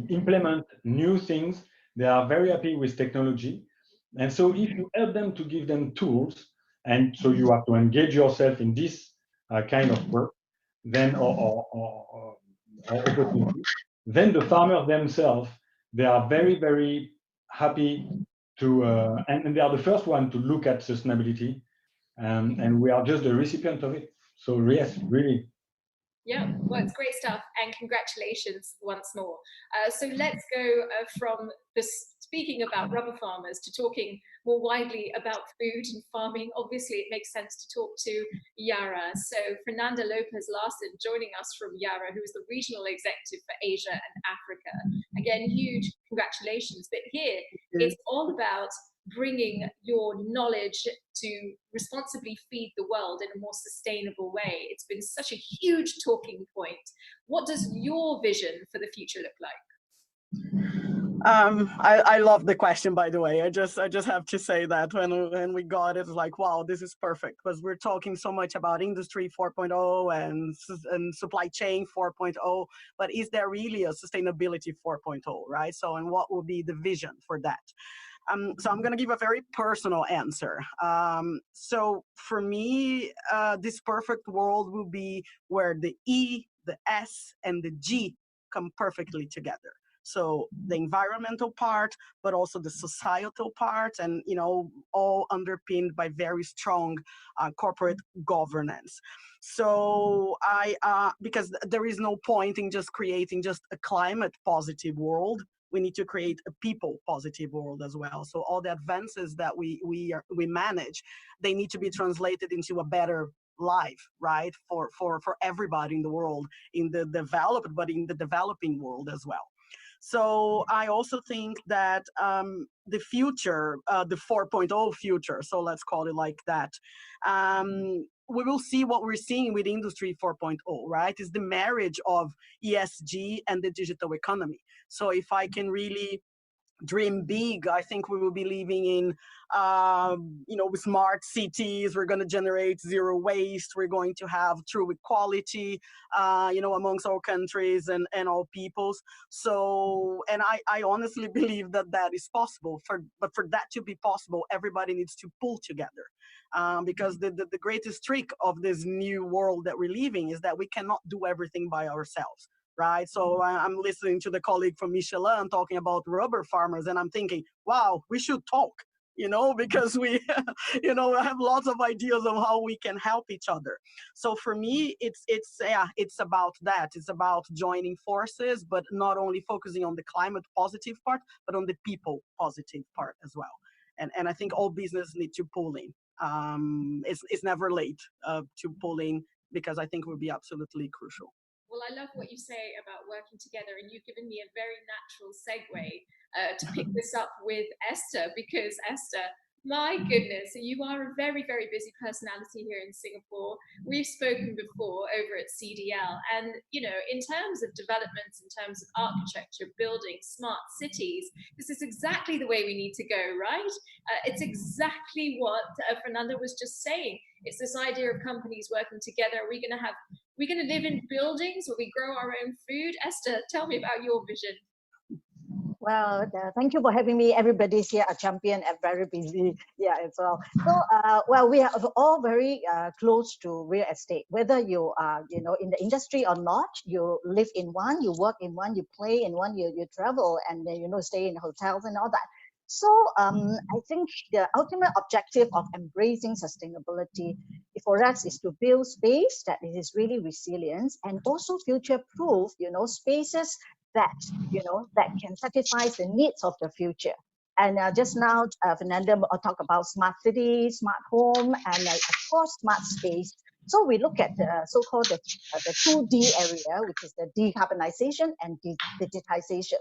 implement new things. They are very happy with technology. And so if you help them to give them tools, and so you have to engage yourself in this kind of work, then or opportunity, then the farmers themselves, they are very, very happy to, and they are the first one to look at sustainability, and we are just the recipient of it. So yes, really. Yeah, well, it's great stuff, and congratulations once more. So let's go from this, speaking about rubber farmers, to talking more widely about food and farming. Obviously, it makes sense to talk to Yara. So Fernanda Lopez Larsen joining us from Yara, who is the regional executive for Asia and Africa. Again, huge congratulations. But here, it's all about bringing your knowledge to responsibly feed the world in a more sustainable way. It's been such a huge talking point. What does your vision for the future look like? I love the question, by the way. I just have to say that when we got it, it's like, wow, this is perfect, because we're talking so much about industry 4.0 and supply chain 4.0, but is there really a sustainability 4.0, right? So, and what will be the vision for that? So I'm going to give a very personal answer. So for me, this perfect world will be where the E, the S, and the G come perfectly together. So the environmental part, but also the societal part, and, you know, all underpinned by very strong corporate governance. So because there is no point in just creating just a climate positive world. We need to create a people positive world as well. So all the advances that we manage, they need to be translated into a better life, right? For everybody in the world, in the developed, but in the developing world as well. So I also think that the future, the 4.0 future, so let's call it like that, we will see what we're seeing with Industry 4.0, right? Is the marriage of ESG and the digital economy. So if I can really dream big, I think we will be living in, you know, smart cities. We're going to generate zero waste. We're going to have true equality, you know, amongst all countries and all peoples. So, and I honestly believe that that is possible. But for that to be possible, everybody needs to pull together. Because the greatest trick of this new world that we're living is that we cannot do everything by ourselves. Right. So I'm listening to the colleague from Michelin talking about rubber farmers, and I'm thinking, wow, we should talk, you know, because we, you know, have lots of ideas of how we can help each other. So for me, it's about that. It's about joining forces, but not only focusing on the climate positive part, but on the people positive part as well. And I think all business need to pull in. It's never late to pull in, because I think it would be absolutely crucial. Well, I love what you say about working together, and you've given me a very natural segue to pick this up with Esther, because Esther, My goodness, you are a very, very busy personality here in Singapore. We've spoken before over at CDL, and you know, in terms of developments, in terms of architecture, building smart cities, this is exactly the way we need to go, right? It's exactly what Fernando was just saying. It's this idea of companies working together. We're going to live in buildings where we grow our own food. Esther, tell me about your vision. Well, thank you for having me. Everybody's here a champion and very busy. Yeah, as well. So, well, we are all very close to real estate. Whether you are, you know, in the industry or not, you live in one, you work in one, you play in one, you travel and you know, stay in hotels and all that. So, I think the ultimate objective of embracing sustainability for us is to build space that is really resilient and also future-proof. You know, spaces that, you know, that can satisfy the needs of the future. And just now, Fernando talked about smart city, smart home, and of course, smart space. So we look at the so-called the 2D area, which is the decarbonization and digitization.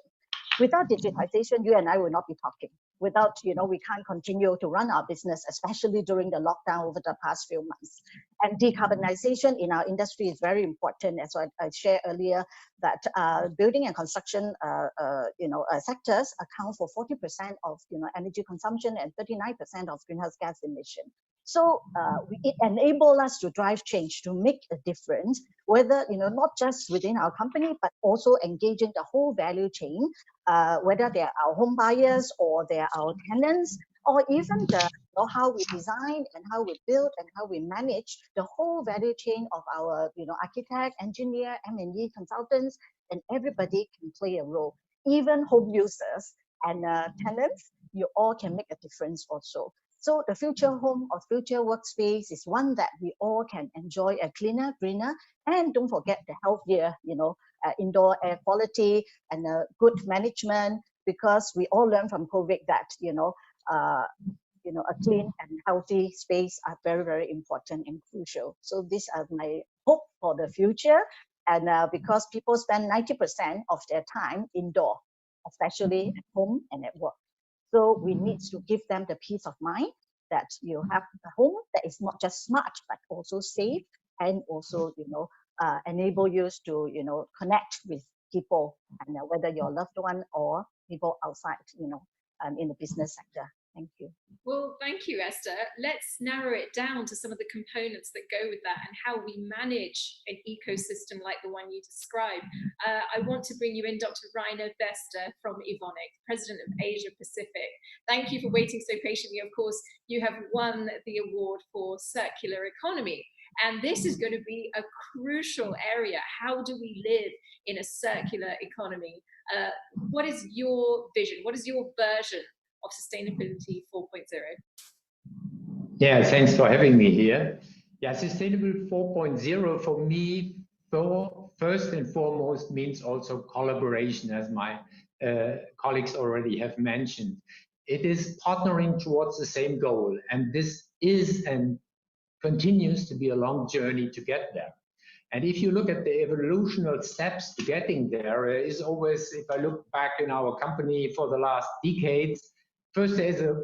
Without digitization, you and I will not be talking. Without, you know, we can't continue to run our business, especially during the lockdown over the past few months. And decarbonization in our industry is very important. As I shared earlier, that building and construction, sectors account for 40% of, you know, energy consumption and 39% of greenhouse gas emission. So it enables us to drive change, to make a difference, whether, you know, not just within our company, but also engaging the whole value chain, whether they're our home buyers or they're our tenants, or even the, you know, how we design and how we build and how we manage the whole value chain of our, you know, architect, engineer, M&E consultants, and everybody can play a role. Even home users and tenants, you all can make a difference also. So the future home or future workspace is one that we all can enjoy a cleaner, greener, and don't forget the healthier, you know, indoor air quality and good management, because we all learn from COVID that, a clean and healthy space are very, very important and crucial. So these are my hope for the future. And because people spend 90% of their time indoor, especially at home and at work. So we need to give them the peace of mind that you have a home that is not just smart, but also safe, and also, enable you to, connect with people, and whether your loved one or people outside, in the business sector. Thank you. Well, thank you, Esther. Let's narrow it down to some of the components that go with that and how we manage an ecosystem like the one you described. I want to bring you in Dr. Rainer Bester from Evonik, President of Asia Pacific. Thank you for waiting so patiently. Of course, you have won the award for circular economy. And this is going to be a crucial area. How do we live in a circular economy? What is your vision? What is your version of Sustainability 4.0? Yeah, thanks for having me here. Yeah, Sustainable 4.0 for me, first and foremost, means also collaboration, as my colleagues already have mentioned. It is partnering towards the same goal, and this is and continues to be a long journey to get there. And if you look at the evolutionary steps to getting there, is always, if I look back in our company for the last decades, first there's a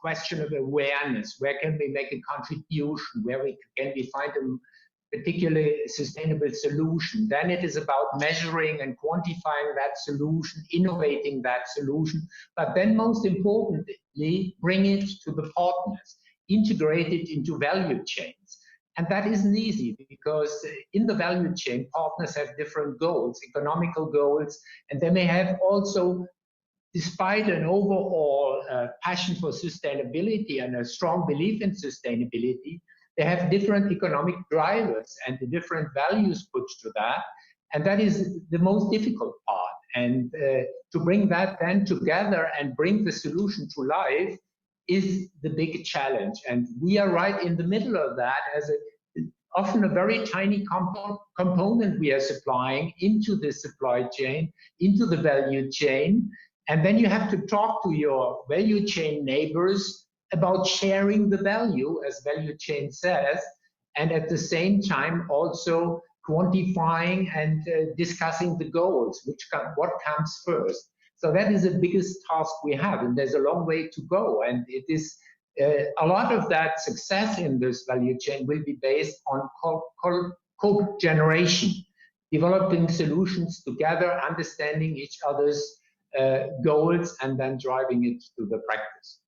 question of awareness. Where can we make a contribution? Where can we find a particularly sustainable solution? Then it is about measuring and quantifying that solution, innovating that solution, but then most importantly, bring it to the partners, integrate it into value chains. And that isn't easy, because in the value chain, partners have different goals, economical goals, and they may have also, despite an overall passion for sustainability and a strong belief in sustainability, they have different economic drivers and the different values put to that. And that is the most difficult part. And to bring that then together and bring the solution to life is the big challenge. And we are right in the middle of that, as often a very tiny component we are supplying into the supply chain, into the value chain. And then you have to talk to your value chain neighbors about sharing the value, as value chain says, and at the same time also quantifying and discussing the goals, what comes first. So that is the biggest task we have, and there's a long way to go. And it is a lot of that success in this value chain will be based on co-generation, developing solutions together, understanding each other's goals, and then driving it to the practice.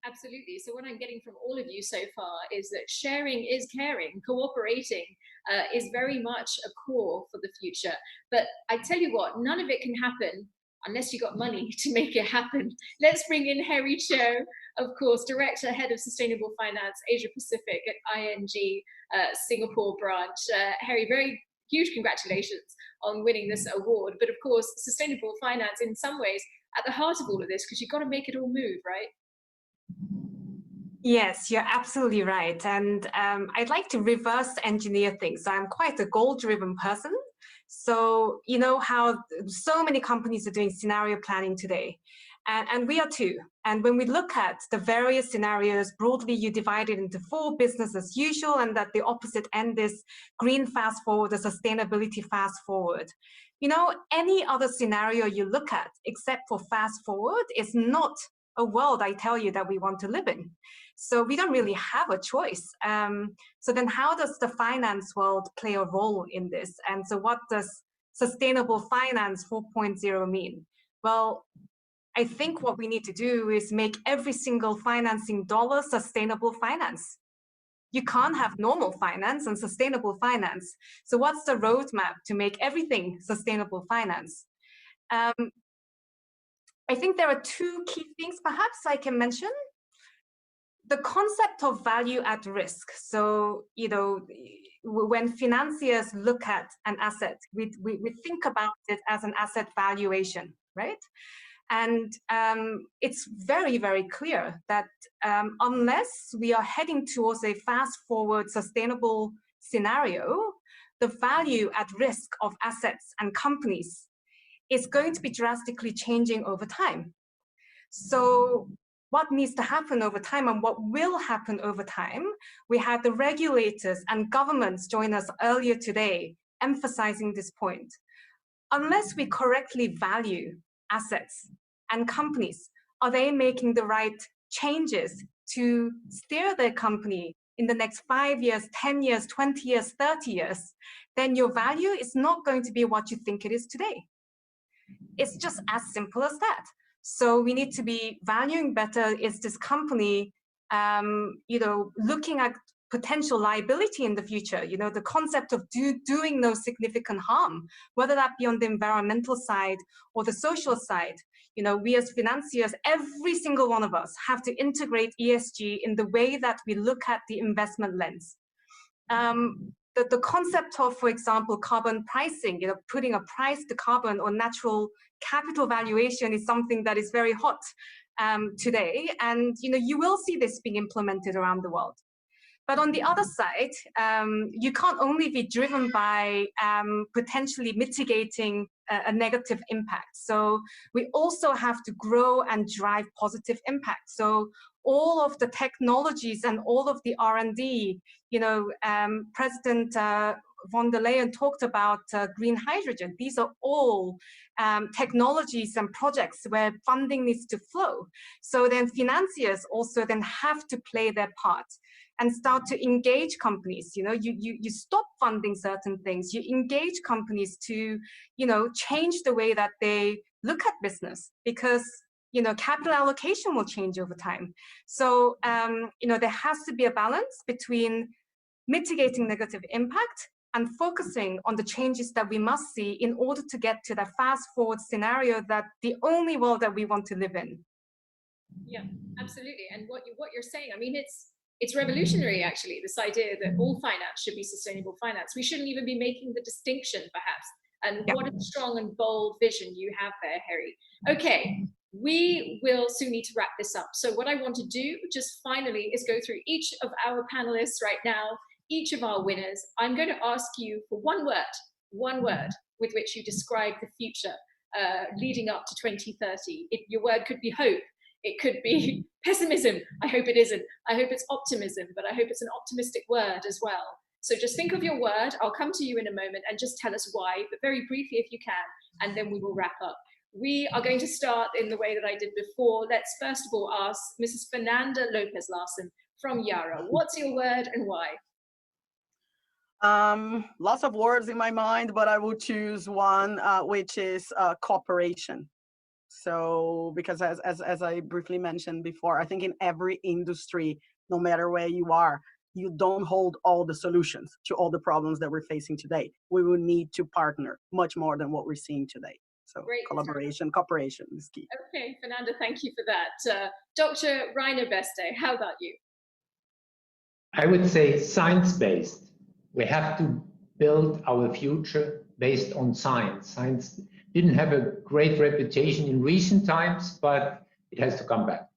Absolutely. So what I'm getting from all of you so far is that sharing is caring, cooperating is very much a core for the future. But I tell you what, none of it can happen unless you got money to make it happen. Let's bring in Harry Cho, of course, Director, Head of Sustainable Finance, Asia Pacific at ING Singapore branch. Harry, very huge congratulations on winning this award. But of course, sustainable finance in some ways at the heart of all of this, because you've got to make it all move, right? Yes, you're absolutely right. And I'd like to reverse engineer things. So I'm quite a goal-driven person. So you know how so many companies are doing scenario planning today. And we are too. And when we look at the various scenarios, broadly you divide it into 4: business as usual, and at the opposite end is green fast forward, the sustainability fast forward. You know, any other scenario you look at, except for fast forward, is not a world, I tell you, that we want to live in. So we don't really have a choice. So then how does the finance world play a role in this? And so what does sustainable finance 4.0 mean? Well, I think what we need to do is make every single financing dollar sustainable finance. You can't have normal finance and sustainable finance. So what's the roadmap to make everything sustainable finance? I think there are 2 key things perhaps I can mention. The concept of value at risk. So, you know, when financiers look at an asset, we think about it as an asset valuation, right? And it's very, very clear that unless we are heading towards a fast forward sustainable scenario, the value at risk of assets and companies is going to be drastically changing over time. So what needs to happen over time and what will happen over time? We had the regulators and governments join us earlier today, emphasizing this point. Unless we correctly value assets and companies, are they making the right changes to steer their company in the next 5 years, 10 years, 20 years, 30 years, then your value is not going to be what you think it is today. It's just as simple as that. So we need to be valuing better, is this company, you know, looking at potential liability in the future, you know, the concept of doing no significant harm, whether that be on the environmental side or the social side. You know, we as financiers, every single one of us have to integrate ESG in the way that we look at the investment lens. The concept of, for example, carbon pricing, you know, putting a price to carbon or natural capital valuation is something that is very hot today. And, you know, you will see this being implemented around the world. But on the other side, you can't only be driven by potentially mitigating a negative impact. So we also have to grow and drive positive impact. So all of the technologies and all of the R&D, you know, President von der Leyen talked about green hydrogen. These are all technologies and projects where funding needs to flow. So then financiers also then have to play their part and start to engage companies. You know, you stop funding certain things. You engage companies to, you know, change the way that they look at business, because, you know, capital allocation will change over time. So, you know, there has to be a balance between mitigating negative impact and focusing on the changes that we must see in order to get to the fast forward scenario that the only world that we want to live in. Yeah, absolutely. And what you're saying, I mean, it's revolutionary, actually, this idea that all finance should be sustainable finance. We shouldn't even be making the distinction, perhaps. And what a strong and bold vision you have there, Harry. Okay, we will soon need to wrap this up. So what I want to do just finally is go through each of our panelists right now, each of our winners. I'm going to ask you for one word with which you describe the future leading up to 2030. Your word could be hope. It could be pessimism. I hope it isn't. I hope it's optimism, but I hope it's an optimistic word as well. So just think of your word. I'll come to you in a moment and just tell us why, but very briefly if you can, and then we will wrap up. We are going to start in the way that I did before. Let's first of all ask Mrs. Fernanda Lopez Larsen from Yara. What's your word and why? Lots of words in my mind, but I will choose one, which is cooperation. So, because as I briefly mentioned before, I think in every industry, no matter where you are, you don't hold all the solutions to all the problems that we're facing today. We will need to partner much more than what we're seeing today. So Great. collaboration, cooperation is key. Okay, Fernanda, thank you for that. Dr. Rainer Beste, how about you? I would say science-based. We have to build our future based on science. Science didn't have a great reputation in recent times, but it has to come back.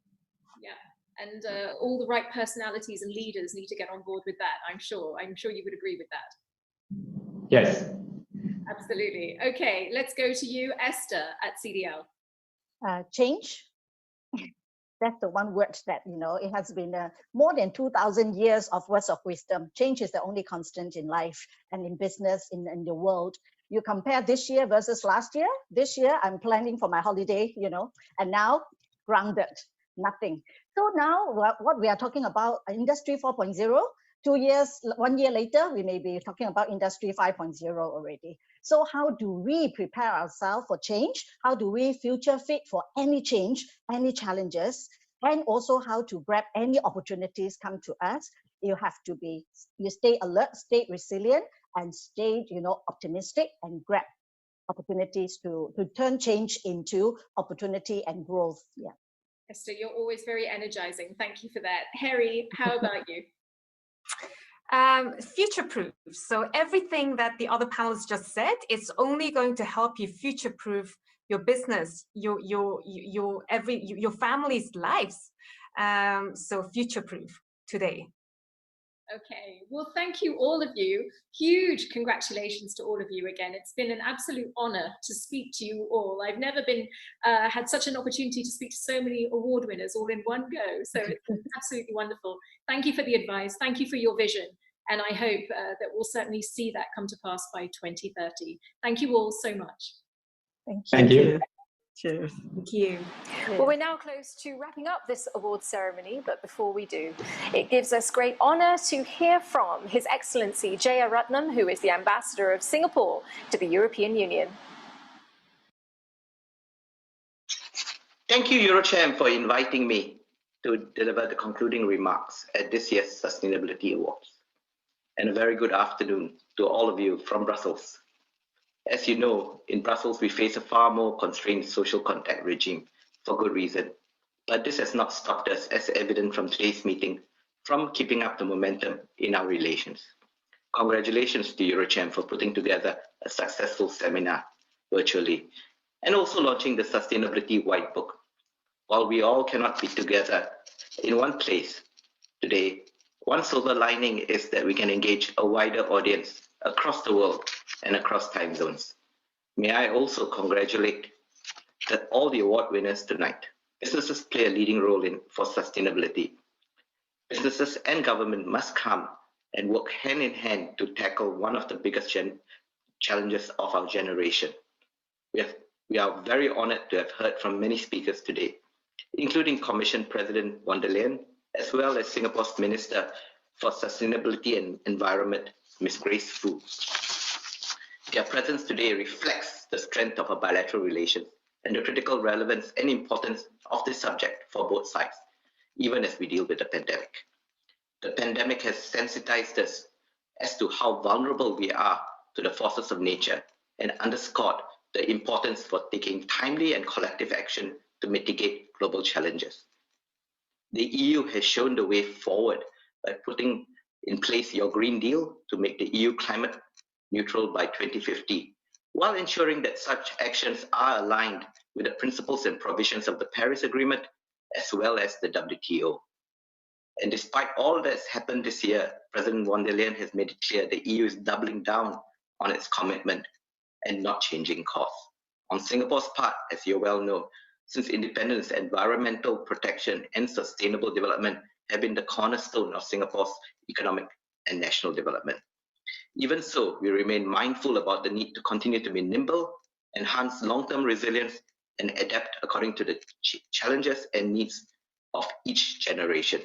Yeah, and all the right personalities and leaders need to get on board with that, I'm sure. I'm sure you would agree with that. Yes. Absolutely. Okay, let's go to you, Esther at CDL. Change. That's the one word that, it has been more than 2,000 years of words of wisdom. Change is the only constant in life and in business, in the world. You compare this year versus last year. This year, I'm planning for my holiday, and now grounded, nothing. So now what we are talking about, Industry 4.0, 1 year later, we may be talking about Industry 5.0 already. So how do we prepare ourselves for change? How do we future fit for any change, any challenges, and also how to grab any opportunities come to us? You stay alert, stay resilient, and stay, optimistic and grab opportunities to turn change into opportunity and growth. Yeah. Esther, you're always very energizing. Thank you for that. Harry, how about you? Future-proof. So everything that the other panelists just said, it's only going to help you future-proof your business, your family's lives. So future-proof today. Okay, well, thank you, all of you. Huge congratulations to all of you again. It's been an absolute honor to speak to you all. I've never been had such an opportunity to speak to so many award winners all in one go. So it's absolutely wonderful. Thank you for the advice. Thank you for your vision. And I hope that we'll certainly see that come to pass by 2030. Thank you all so much. Thank you. Thank you. Cheers. Thank you. Well, we're now close to wrapping up this award ceremony, but before we do, it gives us great honor to hear from His Excellency Jeyaretnam, who is the Ambassador of Singapore to the European Union. Thank you, Eurochamp, for inviting me to deliver the concluding remarks at this year's Sustainability Awards. And a very good afternoon to all of you from Brussels. As you know, in Brussels, we face a far more constrained social contact regime for good reason. But this has not stopped us, as evident from today's meeting, from keeping up the momentum in our relations. Congratulations to Eurochamp for putting together a successful seminar virtually, and also launching the Sustainability White Book. While we all cannot be together in one place today, one silver lining is that we can engage a wider audience across the world and across time zones. May I also congratulate all the award winners tonight. Businesses play a leading role for sustainability. Businesses and government must come and work hand in hand to tackle one of the biggest challenges of our generation. We are very honored to have heard from many speakers today, including Commission President von der Leyen, as well as Singapore's Minister for Sustainability and Environment, Ms. Grace Fu. Their presence today reflects the strength of our bilateral relations and the critical relevance and importance of this subject for both sides, even as we deal with the pandemic. The pandemic has sensitized us as to how vulnerable we are to the forces of nature and underscored the importance for taking timely and collective action to mitigate global challenges. The EU has shown the way forward by putting in place your Green Deal to make the EU climate neutral by 2050, while ensuring that such actions are aligned with the principles and provisions of the Paris Agreement, as well as the WTO. And despite all that's happened this year, President von der Leyen has made it clear the EU is doubling down on its commitment and not changing course. On Singapore's part, as you well know, since independence, environmental protection and sustainable development have been the cornerstone of Singapore's economic and national development. Even so, we remain mindful about the need to continue to be nimble, enhance long-term resilience, and adapt according to the challenges and needs of each generation.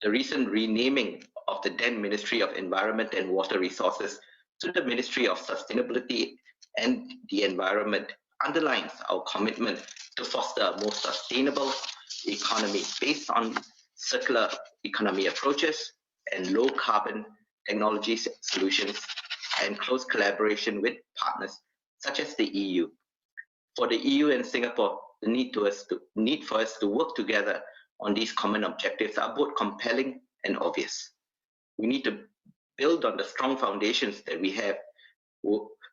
The recent renaming of the then Ministry of Environment and Water Resources to the Ministry of Sustainability and the Environment underlines our commitment to foster a more sustainable economy based on circular economy approaches and low carbon technology solutions and close collaboration with partners such as the EU. For the EU and Singapore, the need for us to work together on these common objectives are both compelling and obvious. We need to build on the strong foundations that we have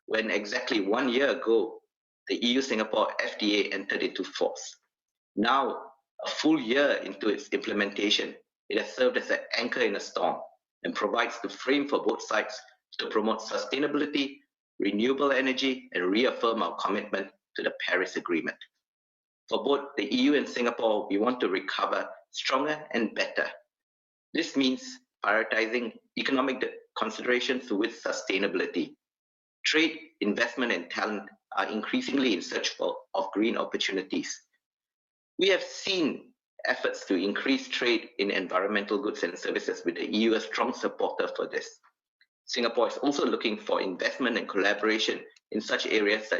when exactly 1 year ago, the EU-Singapore FTA entered into force. Now, a full year into its implementation, it has served as an anchor in a storm and provides the frame for both sides to promote sustainability, renewable energy, and reaffirm our commitment to the Paris Agreement. For both the EU and Singapore, we want to recover stronger and better. This means prioritizing economic considerations with sustainability. Trade, investment, and talent are increasingly in search of green opportunities. We have seen efforts to increase trade in environmental goods and services, with the EU a strong supporter for this. Singapore is also looking for investment and collaboration in such areas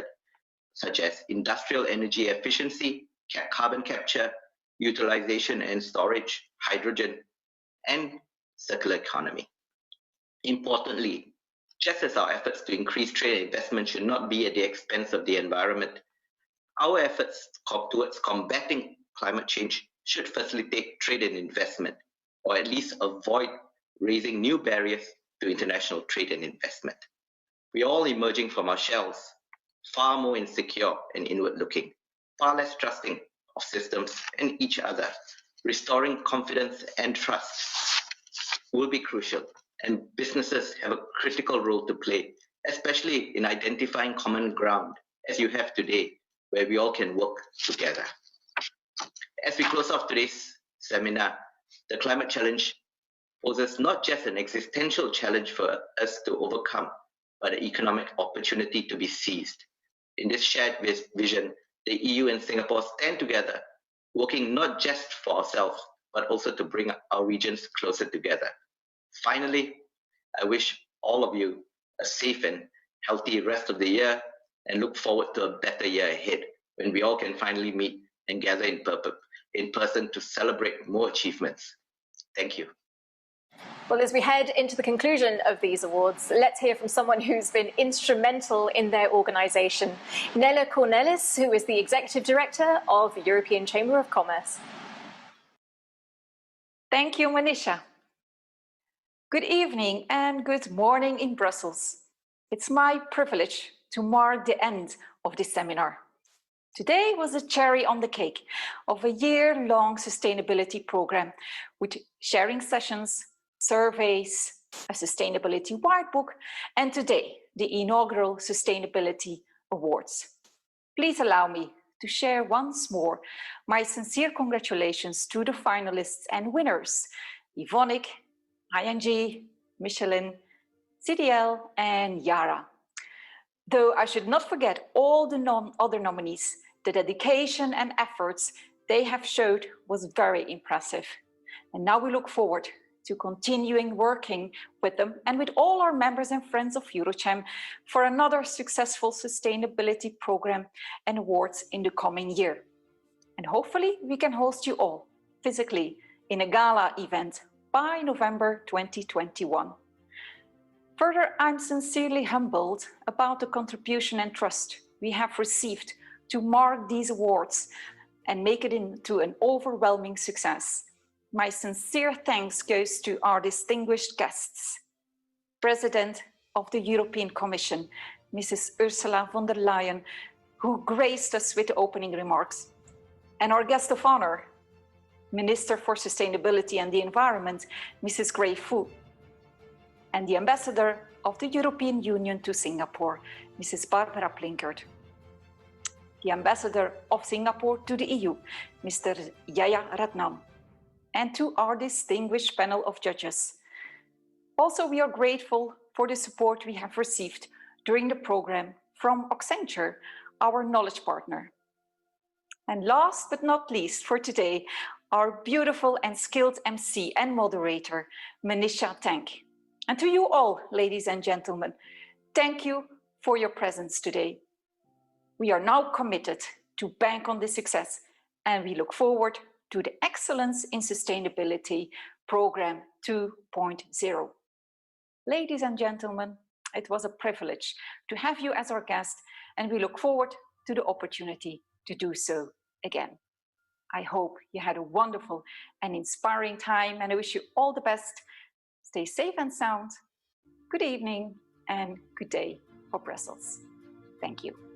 such as industrial energy efficiency, carbon capture, utilization and storage, hydrogen, and circular economy. Importantly, just as our efforts to increase trade and investment should not be at the expense of the environment, our efforts towards combating climate change should facilitate trade and investment, or at least avoid raising new barriers to international trade and investment. We are all emerging from our shells, far more insecure and inward-looking, far less trusting of systems and each other. Restoring confidence and trust will be crucial, and businesses have a critical role to play, especially in identifying common ground, as you have today, where we all can work together. As we close off today's seminar, the climate challenge poses not just an existential challenge for us to overcome, but an economic opportunity to be seized. In this shared vision, the EU and Singapore stand together, working not just for ourselves, but also to bring our regions closer together. Finally, I wish all of you a safe and healthy rest of the year, and look forward to a better year ahead, when we all can finally meet and gather in person to celebrate more achievements. Thank you. Well, as we head into the conclusion of these awards, let's hear from someone who's been instrumental in their organisation, Nella Cornelis, who is the Executive Director of the European Chamber of Commerce. Thank you, Manisha. Good evening and good morning in Brussels. It's my privilege to mark the end of this seminar. Today was the cherry on the cake of a year-long sustainability program with sharing sessions, surveys, a sustainability white book, and today, the inaugural Sustainability Awards. Please allow me to share once more my sincere congratulations to the finalists and winners, Evonik, ING, Michelin, CDL, and Yara. Though I should not forget all the other nominees, the dedication and efforts they have showed was very impressive. And now we look forward to continuing working with them and with all our members and friends of EuroCham for another successful sustainability program and awards in the coming year. And hopefully we can host you all physically in a gala event by November 2021. Further, I'm sincerely humbled about the contribution and trust we have received to mark these awards and make it into an overwhelming success. My sincere thanks goes to our distinguished guests, President of the European Commission, Mrs. Ursula von der Leyen, who graced us with the opening remarks, and our guest of honor, Minister for Sustainability and the Environment, Mrs. Gray Fu, and the Ambassador of the European Union to Singapore, Mrs. Barbara Plinkert, the Ambassador of Singapore to the EU, Mr. Jaya Ratnam, and to our distinguished panel of judges. Also, we are grateful for the support we have received during the program from Accenture, our knowledge partner. And last but not least for today, our beautiful and skilled MC and moderator, Manisha Tank. And to you all, ladies and gentlemen, thank you for your presence today. We are now committed to bank on this success, and we look forward to the Excellence in Sustainability Program 2.0. Ladies and gentlemen, it was a privilege to have you as our guest, and we look forward to the opportunity to do so again. I hope you had a wonderful and inspiring time, and I wish you all the best. Stay safe and sound. Good evening and good day for Brussels. Thank you.